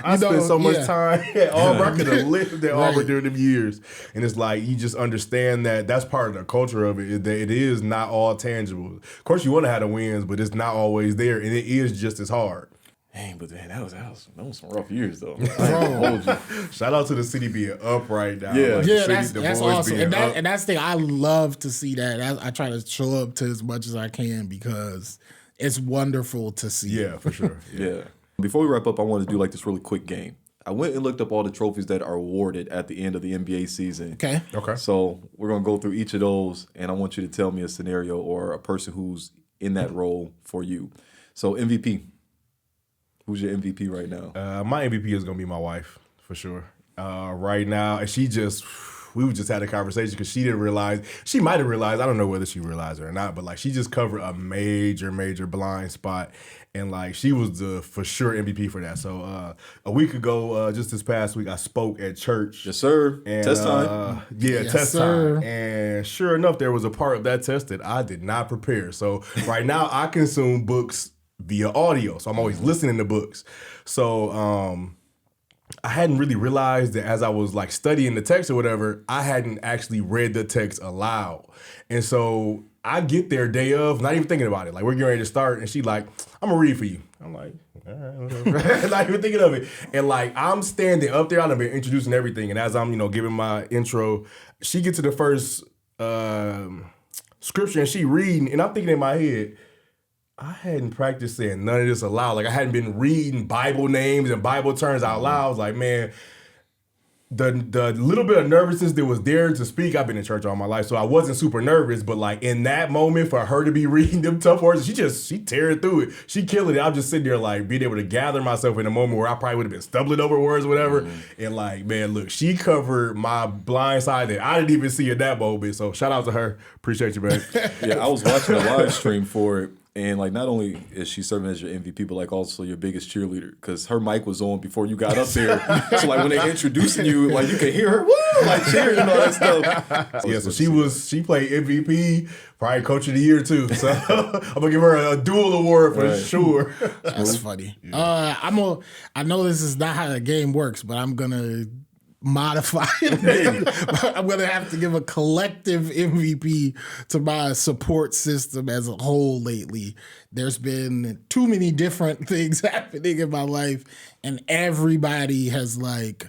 I spent so much time at Auburn. I could have lived at Auburn during them years. And it's like you just understand that that's part of the culture of it. That it is not all tangible. Of course, you want to have the wins, but it's not always there, and it is just as hard. Dang, but man, that was some rough years though. Shout out to the city being up right now. That's awesome. And that's the thing. I love to see that. I try to show up to as much as I can because it's wonderful to see. Yeah, for sure. Before we wrap up, I want to do like this really quick game. I went and looked up all the trophies that are awarded at the end of the NBA season. Okay. So we're gonna go through each of those, and I want you to tell me a scenario or a person who's in that role for you. So MVP. Who's your MVP right now? My MVP is going to be my wife, for sure. Right now, and we just had a conversation because she didn't realize, she might have realized, I don't know whether she realized it or not, but like she just covered a major blind spot. And like she was the for sure MVP for that. So a week ago, just this past week, I spoke at church. Yes, sir. And, test time. Test time. And sure enough, there was a part of that test that I did not prepare. So right now, I consume books via audio. So I'm always listening to books. So I hadn't really realized that as I was like studying the text or whatever, I hadn't actually read the text aloud. And so I get there day of, not even thinking about it. Like we're getting ready to start and she like, I'm gonna read for you. I'm like, all right, not even thinking of it. And like I'm standing up there, I've been introducing everything, and as I'm giving my intro, she gets to the first scripture and she reading, and I'm thinking in my head, I hadn't practiced saying none of this aloud. Like I hadn't been reading Bible names and Bible terms out loud. I was like, man, the little bit of nervousness that was there to speak, I've been in church all my life, so I wasn't super nervous, but like in that moment for her to be reading them tough words, she teared through it. She killed it. I'm just sitting there like being able to gather myself in a moment where I probably would have been stumbling over words or whatever. And like, man, look, she covered my blind side that I didn't even see in that moment. So shout out to her. Appreciate you, man. Yeah, I was watching a live stream for it. And like, not only is she serving as your MVP, but like also your biggest cheerleader, because her mic was on before you got up there. So like when they introducing you, like you can hear her, woo, like cheering and all that stuff. Yeah, so she played MVP, probably Coach of the Year too. So I'm gonna give her a dual award for sure. That's funny. I know this is not how the game works, but I'm gonna modify it. I'm gonna have to give a collective MVP to my support system as a whole lately. There's been too many different things happening in my life, and everybody has like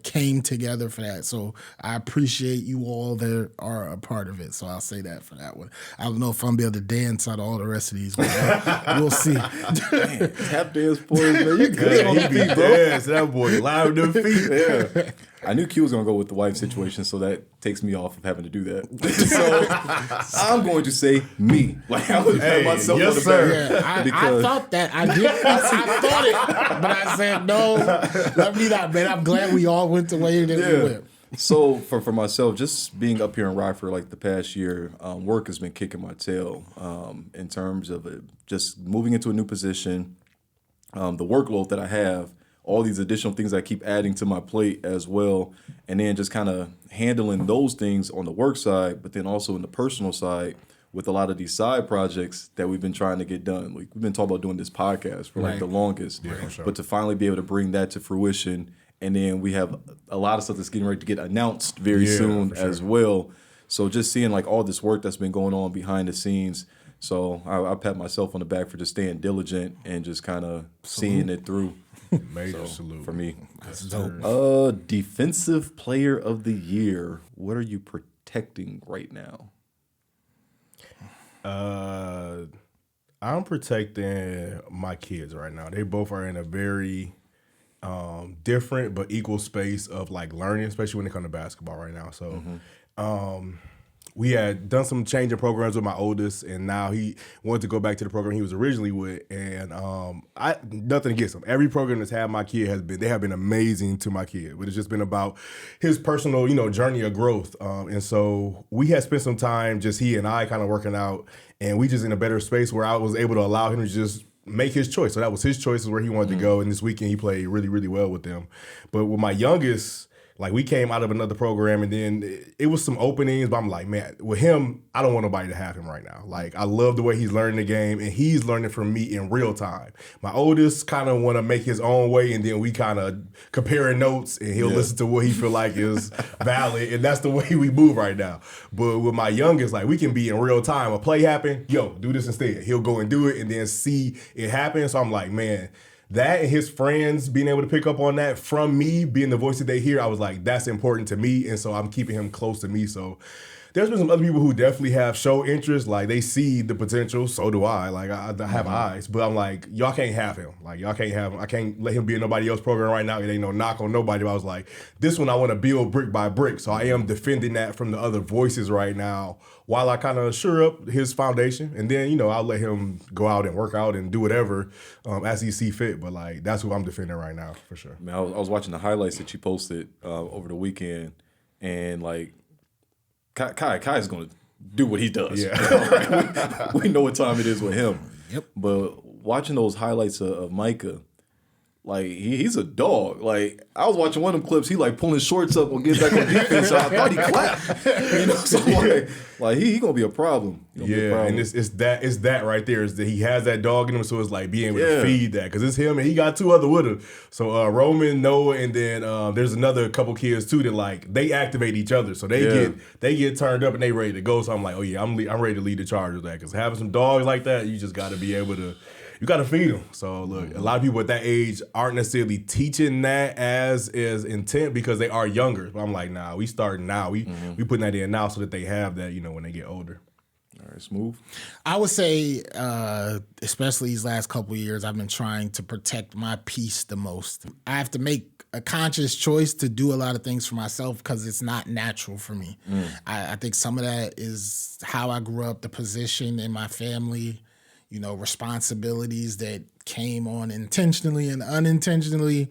came together for that. So I appreciate you all that are a part of it. So I'll say that for that one. I don't know if I'm gonna be able to dance out of all the rest of these, but we'll see. Man, tap dance boys, man. You good on the feet, bro. Yes, that boy loud in the feet. Yeah. I knew Q was gonna go with the wife situation, so that takes me off of having to do that. So I'm going to say me. Like I would pat myself on the back. Yeah, I thought that. I did. I thought it, but I said no. Let me not, man. I'm glad we all went the way that we went. So for myself, just being up here in Rockford like the past year, work has been kicking my tail in terms of just moving into a new position, the workload that I have, all these additional things I keep adding to my plate as well, and then just kind of handling those things on the work side, but then also in the personal side with a lot of these side projects that we've been trying to get done. We've been talking about doing this podcast for like the longest, but to finally be able to bring that to fruition, and then we have a lot of stuff that's getting ready to get announced very soon as well. So just seeing like all this work that's been going on behind the scenes. So I pat myself on the back for just staying diligent and just kind of seeing it through. Major salute for me. That's dope. Defensive player of the year. What are you protecting right now? I'm protecting my kids right now. They both are in a very different but equal space of like learning, especially when it comes to basketball right now. So we had done some changing programs with my oldest, and now he wanted to go back to the program he was originally with. And I nothing against him. Every program that's had my kid they have been amazing to my kid. But it's just been about his personal, journey of growth. And so we had spent some time just he and I kind of working out, and we just in a better space where I was able to allow him to just make his choice. So that was his choice, is where he wanted to go. And this weekend he played really, really well with them. But with my youngest, like we came out of another program, and then it was some openings, but I'm like, man, with him, I don't want nobody to have him right now. Like I love the way he's learning the game, and he's learning from me in real time. My oldest kind of want to make his own way, and then we kind of comparing notes, and he'll listen to what he feel like is valid, and that's the way we move right now. But with my youngest, like we can be in real time. A play happen, do this instead. He'll go and do it, and then see it happen. So I'm like, man, that and his friends being able to pick up on that from me, being the voice that they hear, I was like, that's important to me. And so I'm keeping him close to me. So there's been some other people who definitely have show interest. Like they see the potential. So do I. Like I have eyes. But I'm like, y'all can't have him. Like y'all can't have him. I can't let him be in nobody else's program right now. It ain't no knock on nobody. But I was like, this one I want to build brick by brick. So I am defending that from the other voices right now, while I kind of shore up his foundation. And then, I'll let him go out and work out and do whatever as he see fit. But, like, that's who I'm defending right now, for sure. Man, I was watching the highlights that you posted over the weekend, and, like, Kai is going to do what he does. Yeah. we know what time it is with him. Yep. But watching those highlights of Micah, like, he's a dog. Like, I was watching one of them clips, he, like, pulling shorts up or getting back on defense, so I thought he clapped. So, like he going to be a problem. And it's that right there, is that he has that dog in him, so it's, like, being able to feed that. Because it's him, and he got two other with him. So, Roman, Noah, and then there's another couple kids, too, that, like, they activate each other. So, they get turned up, and they ready to go. So, I'm like, oh, yeah, I'm ready to lead the charge with that. Because having some dogs like that, you just got to be able to. you got to feed them. So look, a lot of people at that age aren't necessarily teaching that as intent because they are younger. But I'm like, nah, we starting now. We putting that in now so that they have that, when they get older. All right, Smooth. I would say, especially these last couple of years, I've been trying to protect my peace the most. I have to make a conscious choice to do a lot of things for myself because it's not natural for me. I think some of that is how I grew up, the position in my family, responsibilities that came on intentionally and unintentionally.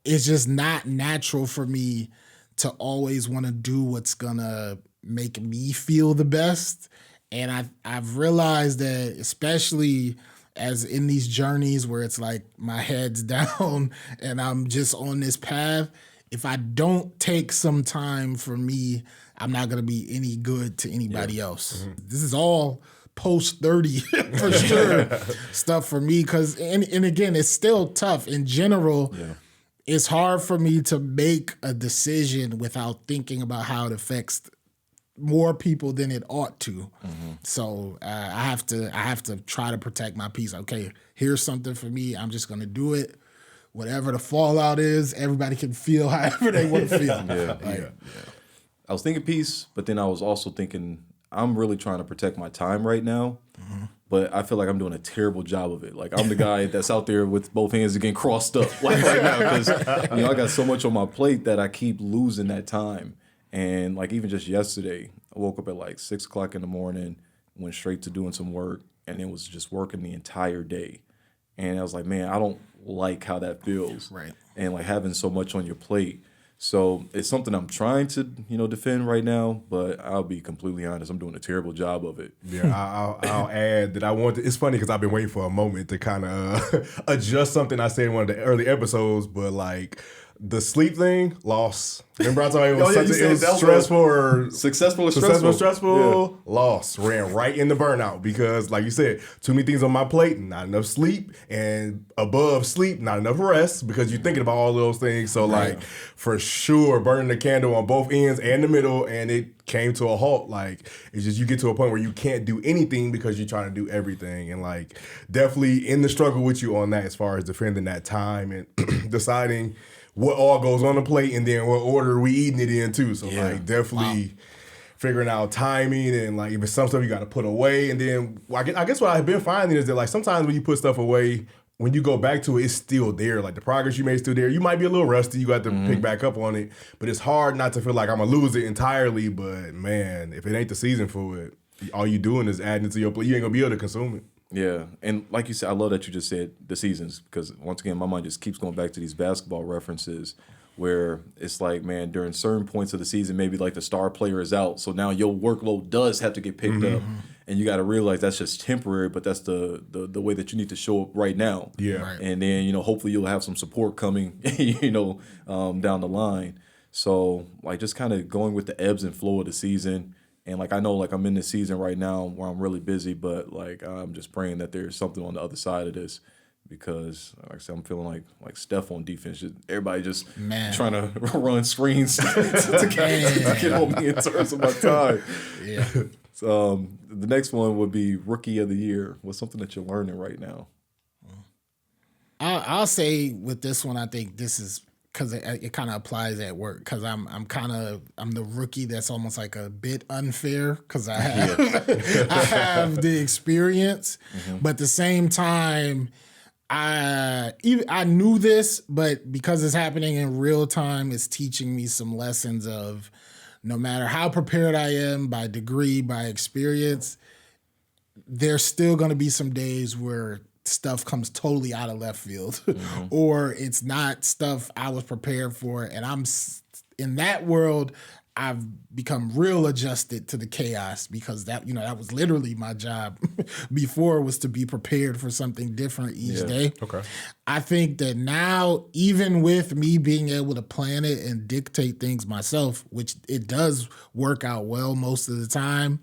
It's just not natural for me to always want to do what's going to make me feel the best. And I've realized that, especially as in these journeys where it's like my head's down and I'm just on this path, if I don't take some time for me, I'm not going to be any good to anybody else. This is all post 30 for sure stuff for me. And again, it's still tough in general. Yeah. It's hard for me to make a decision without thinking about how it affects more people than it ought to. So I have to try to protect my peace. Okay, here's something for me. I'm just going to do it. Whatever the fallout is, everybody can feel however they want to feel. I was thinking peace, but then I was also thinking I'm really trying to protect my time right now. But I feel like I'm doing a terrible job of it. Like I'm the guy that's out there with both hands again crossed up like right now because I got so much on my plate that I keep losing that time. And like even just yesterday, I woke up at like 6 o'clock in the morning, went straight to doing some work, and it was just working the entire day. And I was like, man, I don't like how that feels. Right. And like having so much on your plate. So it's something I'm trying to, defend right now, but I'll be completely honest, I'm doing a terrible job of it. Yeah, I'll add that it's funny because I've been waiting for a moment to kind of adjust something I said in one of the early episodes, but like the sleep thing, loss. Remember I told you it was stressful or successful or stressful? Stressful, loss. Ran right into burnout because, like you said, too many things on my plate, not enough sleep, and above sleep, not enough rest because you're thinking about all those things. So, like, for sure, burning the candle on both ends and the middle, and it came to a halt. Like, it's just you get to a point where you can't do anything because you're trying to do everything. And, like, definitely in the struggle with you on that as far as defending that time and deciding what all goes on the plate and then what order we eating it in too. So like definitely figuring out timing and like even some stuff you got to put away. And then I guess what I've been finding is that like sometimes when you put stuff away, when you go back to it, it's still there. Like the progress you made is still there. You might be a little rusty. You got to pick back up on it. But it's hard not to feel like I'm going to lose it entirely. But man, if it ain't the season for it, all you doing is adding it to your plate. You ain't going to be able to consume it. Yeah, and like you said, I love that you just said the seasons because once again, my mind just keeps going back to these basketball references where it's like, man, during certain points of the season, maybe like the star player is out, so now your workload does have to get picked up, and you got to realize that's just temporary, but that's the way that you need to show up right now. Yeah, right. And then hopefully you'll have some support coming, down the line. So like just kind of going with the ebbs and flow of the season. And, like, I know, like, I'm in this season right now where I'm really busy, but, like, I'm just praying that there's something on the other side of this because, like I said, I'm feeling like Steph on defense. Everybody just trying to run screens to get on me in terms of my time. Yeah. So, the next one would be Rookie of the Year. What's something that you're learning right now? I'll say with this one, I think this is because it kind of applies at work because I'm the rookie that's almost like a bit unfair because I have the experience, but at the same time I knew this, but because it's happening in real time, it's teaching me some lessons of no matter how prepared I am by degree, by experience, there's still going to be some days where stuff comes totally out of left field or it's not stuff I was prepared for. And I'm in that world, I've become real adjusted to the chaos because that was literally my job before was to be prepared for something different each day. Okay. I think that now, even with me being able to plan it and dictate things myself, which it does work out well most of the time,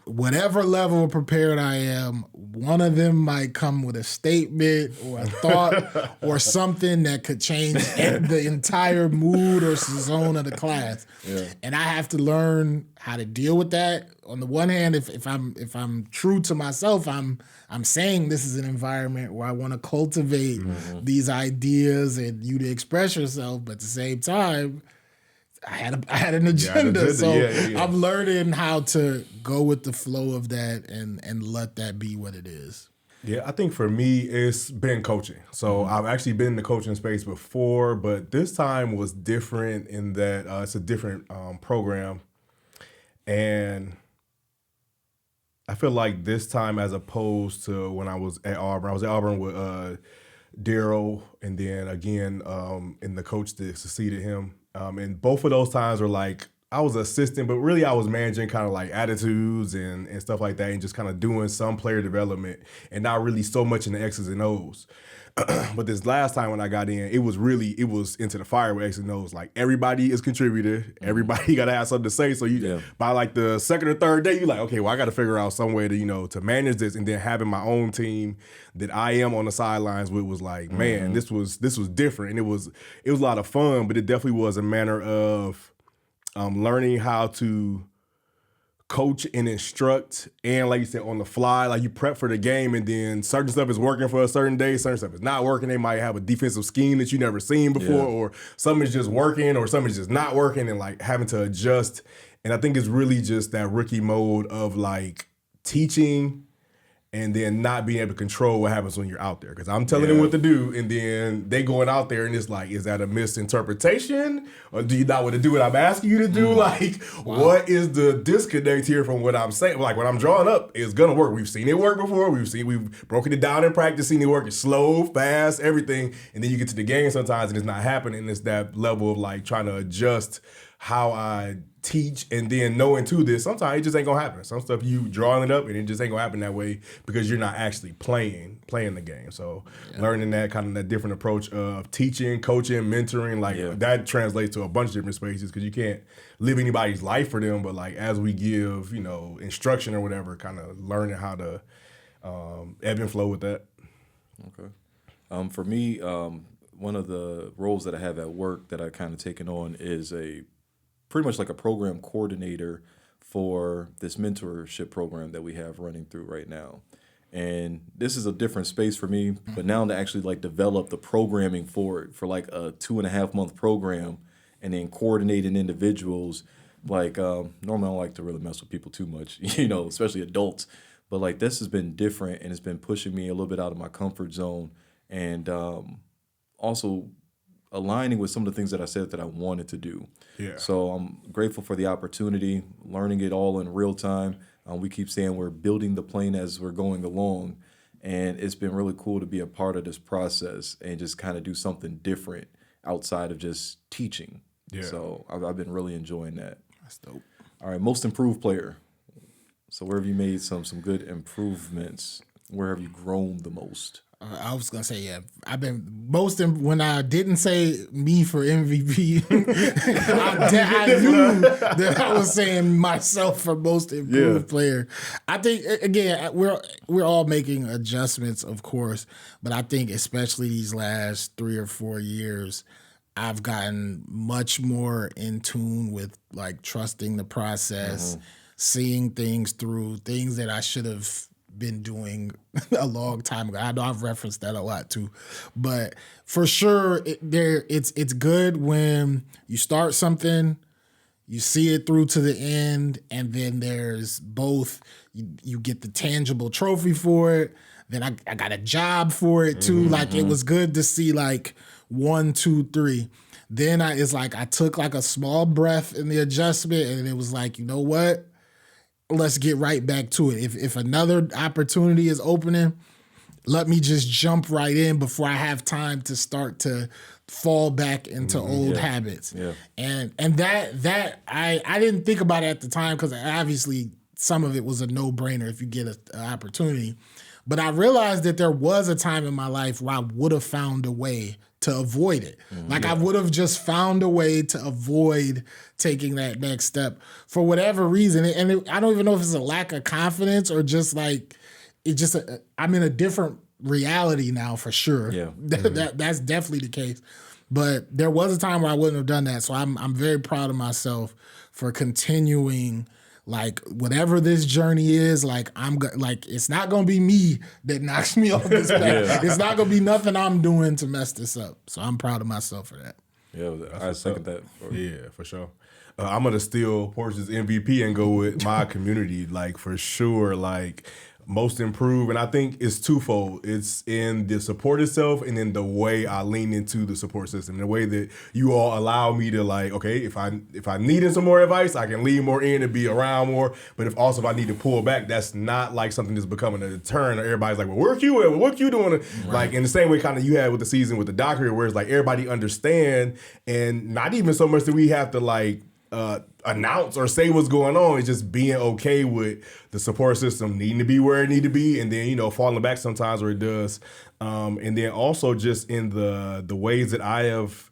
whatever level of prepared I am, one of them might come with a statement or a thought or something that could change the entire mood or zone of the class. Yeah. And I have to learn how to deal with that. On the one hand, if I'm true to myself, I'm I'm saying this is an environment where I want to cultivate these ideas and you to express yourself, but at the same time, I had an agenda. So I'm learning how to go with the flow of that and let that be what it is. Yeah, I think for me, it's been coaching. So I've actually been in the coaching space before, but this time was different in that it's a different program. And I feel like this time, as opposed to when I was at Auburn with Daryl, and then again in the coach that succeeded him. And both of those times were like, I was assistant, but really I was managing kind of like attitudes and stuff like that, and just kind of doing some player development and not really so much in the X's and O's. But this last time when I got in, it was into the fire with X's and O's. Like, everybody is contributor. Everybody got to have something to say. So by like the second or third day, you're like, okay, well, I got to figure out some way to, to manage this. And then having my own team that I am on the sidelines with was like, man, this was different. And it was a lot of fun, but it definitely was a manner of learning how to coach and instruct, and like you said, on the fly, like you prep for the game, and then certain stuff is working for a certain day, certain stuff is not working. They might have a defensive scheme that you never seen before, or something is just working, or something is just not working, and like having to adjust. And I think it's really just that rookie mode of like teaching and then not being able to control what happens when you're out there. Because I'm telling them what to do, and then they going out there, and it's like, is that a misinterpretation? Or do you not want to do what I'm asking you to do? Like, what is the disconnect here from what I'm saying? Like, what I'm drawing up is going to work. We've seen it work before. We've broken it down in practice, seen it work. It's slow, fast, everything. And then you get to the game sometimes, and it's not happening. It's that level of like trying to adjust how I teach, and then knowing too this, sometimes it just ain't gonna happen. Some stuff you drawing it up, and it just ain't gonna happen that way because you're not actually playing the game. So learning that kind of that different approach of teaching, coaching, mentoring, like that translates to a bunch of different spaces, because you can't live anybody's life for them, but like as we give, instruction or whatever, kind of learning how to ebb and flow with that. Okay. For me, one of the roles that I have at work that I kind of taken on is pretty much like a program coordinator for this mentorship program that we have running through right now. And this is a different space for me, but now to actually like develop the programming for it, for like a 2.5 month program, and then coordinating individuals. Like normally I don't like to really mess with people too much, especially adults. But like this has been different, and it's been pushing me a little bit out of my comfort zone, and also aligning with some of the things that I said that I wanted to do. Yeah. So I'm grateful for the opportunity, learning it all in real time. We keep saying we're building the plane as we're going along, and it's been really cool to be a part of this process and just kind of do something different outside of just teaching. Yeah. So I've been really enjoying that. That's dope. All right, most improved player. So where have you made some good improvements? Where have you grown the most? I was gonna say, I've been when I didn't say me for MVP, I knew that I was saying myself for most improved player. I think again we're all making adjustments, of course, but I think especially these last 3 or 4 years, I've gotten much more in tune with like trusting the process, seeing things through, things that I should have been doing a long time ago. I know I've referenced that a lot too, but for sure, it's good when you start something, you see it through to the end, and then there's both. You get the tangible trophy for it. Then I got a job for it too. Like it was good to see like 1, 2, 3. Then it's like I took like a small breath in the adjustment, and it was like, you know what? Let's get right back to it. If another opportunity is opening, let me just jump right in before I have time to start to fall back into old habits. Yeah. And that I didn't think about it at the time, because obviously some of it was a no-brainer if you get an opportunity. But I realized that there was a time in my life where I would have found a way to avoid it. Like I would have just found a way to avoid taking that next step for whatever reason. And I don't even know if it's a lack of confidence or just like, I'm in a different reality now for sure. Yeah. That's definitely the case. But there was a time where I wouldn't have done that. So I'm very proud of myself for continuing Like whatever this journey is, like like it's not gonna be me that knocks me off this path. It's not gonna be nothing I'm doing to mess this up. So I'm proud of myself for that. Yeah, I second that. Yeah, for sure. I'm gonna steal Portia's MVP and go with my community, like for sure. Like most improved, and I think it's twofold. It's in the support itself, and in the way I lean into the support system, the way that you all allow me to like, okay, if I needed some more advice, I can lean more in and be around more. But if I need to pull back, that's not like something that's becoming a deterrent. Or everybody's like, well, where you at? What you doing? Right. Like in the same way, kind of you had with the season with the doctor, where it's like everybody understand, and not even so much that we have to like. Announce or say what's going on. It's just being okay with the support system needing to be where it need to be, and then falling back sometimes where it does, and then also just in the ways that I have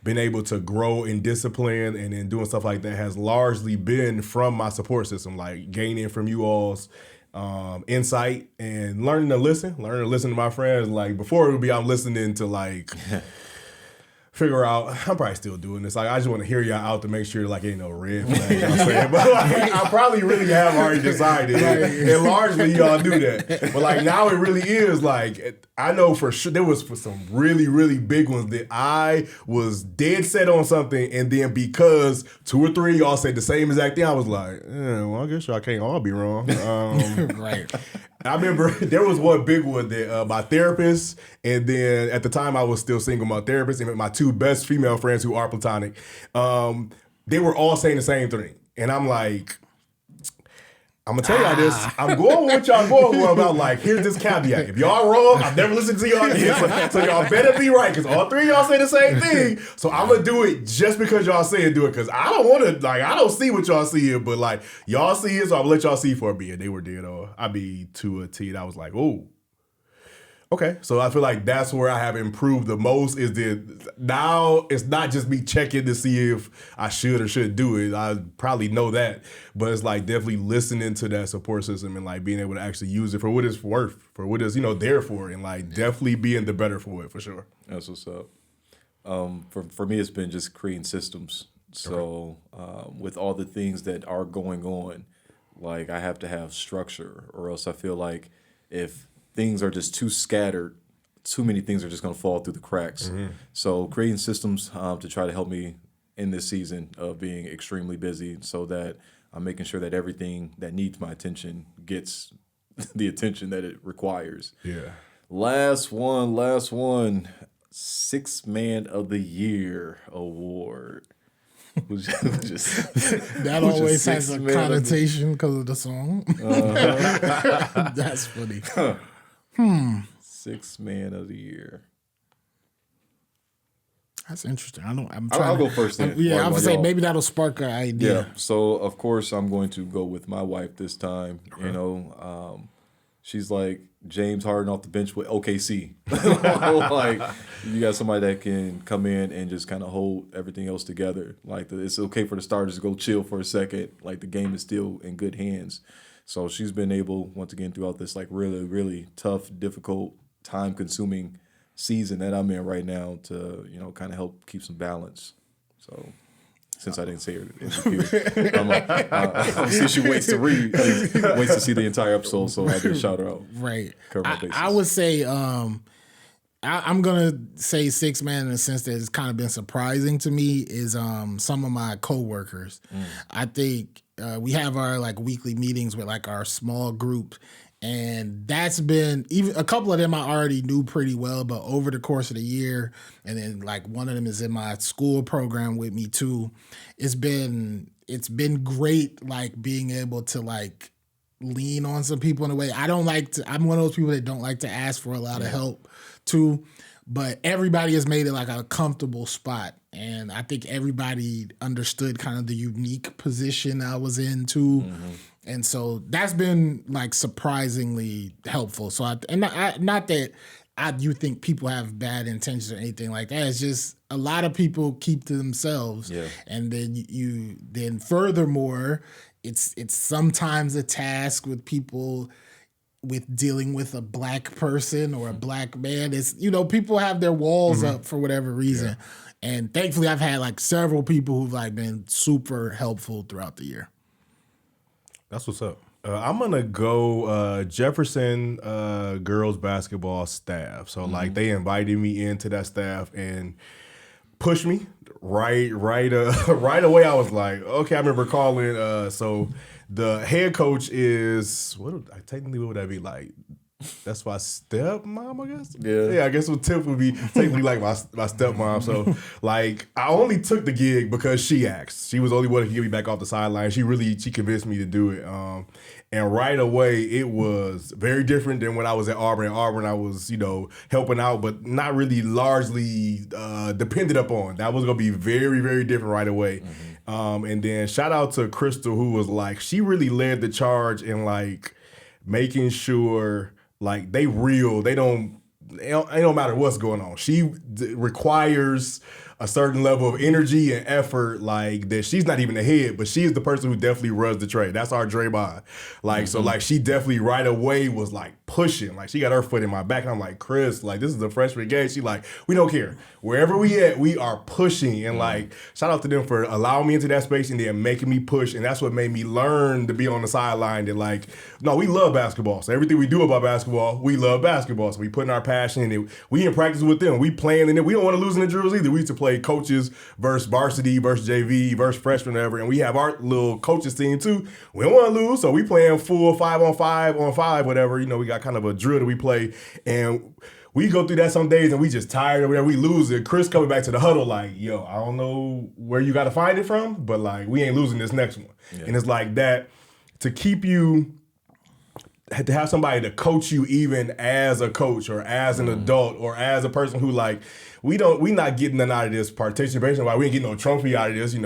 been able to grow in discipline and in doing stuff like that has largely been from my support system, like gaining from you all's insight and learning to listen to my friends. Like before it would be I'm listening to like figure out, I'm probably still doing this. Like, I just want to hear y'all out to make sure, like, ain't no red flag. You know what I'm saying? But, like, I probably really have already decided. And largely, y'all do that. But, like, now it really is, like, I know for sure there was some really, really big ones that I was dead set on something, and then because 2 or 3 y'all said the same exact thing, I was like, well, I guess y'all can't all be wrong. Right. I remember there was one big one that my therapist, and then at the time I was still single, my therapist and my 2 best female friends who are platonic, they were all saying the same thing. And I'm like, I'm going to tell y'all this. I'm going with what y'all going with about, like, here's this caveat. If y'all wrong, I've never listened to y'all again. So y'all better be right, because all 3 of y'all say the same thing. So I'm going to do it just because y'all say it, do it. Because I don't want to, like, I don't see what y'all see it, but, like, y'all see it, so I'm going to let y'all see for a bit. They were dead on. I be to a T, and I was like, oh. Okay, so I feel like that's where I have improved the most, is that now it's not just me checking to see if I should or shouldn't do it. I probably know that, but it's like definitely listening to that support system and like being able to actually use it for what it's worth, for what it's, there for, and like definitely being the better for it, for sure. That's what's up. For me, it's been just creating systems. So with all the things that are going on, like I have to have structure, or else I feel like if things are just too scattered, too many things are just going to fall through the cracks. Mm-hmm. So creating systems to try to help me in this season of being extremely busy, so that I'm making sure that everything that needs my attention gets the attention that it requires. Yeah. Last one. 6 Man of the Year award. That always has a connotation because of the song. That's funny. 6 Man of the Year. That's interesting. I'll go first then. I would say maybe that'll spark an idea. Yeah. So of course I'm going to go with my wife this time. Okay. She's like James Harden off the bench with OKC. Like, you got somebody that can come in and just kind of hold everything else together. Like, it's okay for the starters to go chill for a second. Like, the game is still in good hands. So she's been able, once again, throughout this like really, really tough, difficult, time-consuming season that I'm in right now, to kind of help keep some balance. So, since I didn't say her in the I'm see she waits to see the entire episode, so I just shout her out. Right. I would say I'm gonna say 6 Man in the sense that it's kind of been surprising to me is some of my coworkers. I think we have our like weekly meetings with like our small group. And that's been, even a couple of them I already knew pretty well, but over the course of the year, and then like one of them is in my school program with me too. It's been great, like being able to like lean on some people in a way. I'm one of those people that don't like to ask for a lot of help too, but everybody has made it like a comfortable spot. And I think everybody understood kind of the unique position I was in too. Mm-hmm. And so that's been like surprisingly helpful. So not that you think people have bad intentions or anything like that. It's just a lot of people keep to themselves. Yeah. And then furthermore, it's sometimes a task with people with dealing with a black person or a black man. It's, people have their walls up for whatever reason. Yeah. And thankfully I've had like several people who've like been super helpful throughout the year. That's what's up. I'm gonna go Jefferson girls basketball staff. So like they invited me into that staff and pushed me right right away. I was like, okay. I remember calling. So the head coach is what would that be like? That's my stepmom, I guess. Yeah. I guess what Tiff would be technically like my stepmom. So like I only took the gig because she asked. She was the only one who could get me back off the sideline. She convinced me to do it. And right away it was very different than when I was at Auburn. At Auburn I was, helping out, but not really largely dependent upon. That was gonna be very, very different right away. And then shout out to Crystal, who was like, she really led the charge in like making sure like it don't matter what's going on. She requires a certain level of energy and effort, like that she's not even the head, but she is the person who definitely runs the trade. That's our Draymond. Like, so like she definitely right away was like pushing. Like she got her foot in my back. And I'm like, Chris, like this is the freshman game. She like, we don't care. Wherever we at, we are pushing. And like, shout out to them for allowing me into that space and then making me push. And that's what made me learn to be on the sideline that like, no, we love basketball. So everything we do about basketball, we love basketball. So we put in our passion in it. We in practice with them. We playing in it. We don't want to lose in the drills either. We used to play coaches versus varsity versus JV versus freshman whatever, and we have our little coaches team too. We don't want to lose, so we playing full 5-on-5 whatever. We got kind of a drill that we play, and we go through that some days and we just tired or whatever. We lose it. Chris coming back to the huddle like, yo, I don't know where you got to find it from, but like we ain't losing this next one. Yeah. And it's like that to keep you. To have somebody to coach you even as a coach or as an adult or as a person who like we not getting none out of this participation. Why we ain't getting no trophy out of this,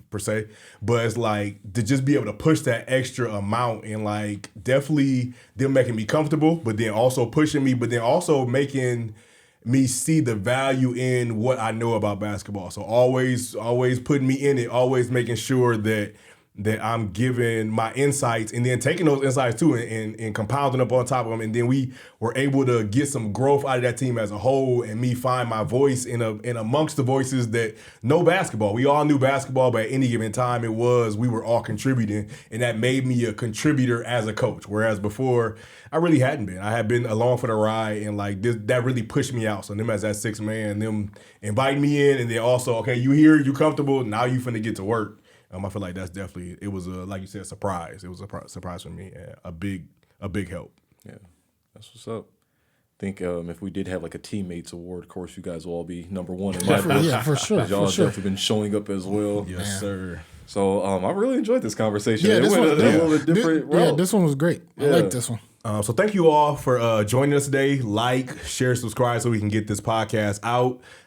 per se. But it's like to just be able to push that extra amount and like definitely them making me comfortable, but then also pushing me, but then also making me see the value in what I know about basketball. So always putting me in it, always making sure that I'm giving my insights and then taking those insights too and compounding up on top of them. And then we were able to get some growth out of that team as a whole and me find my voice in amongst the voices that know basketball. We all knew basketball, but at any given time we were all contributing, and that made me a contributor as a coach. Whereas before I really hadn't been. I had been along for the ride, and like that really pushed me out. So them as that sixth man, them inviting me in, and then also, okay, you here, you comfortable, now you finna get to work. I feel like that's definitely, it was like you said, a surprise. It was a surprise for me, and a big help. Yeah, that's what's up. I think if we did have like a teammates award, of course, you guys will all be number one in my book. Yeah, for sure. Y'all have definitely been showing up as well. Yes, sir. So I really enjoyed this conversation. Yeah, it went a little bit different route. Yeah, this one was great. I like this one. So thank you all for joining us today. Like, share, subscribe so we can get this podcast out.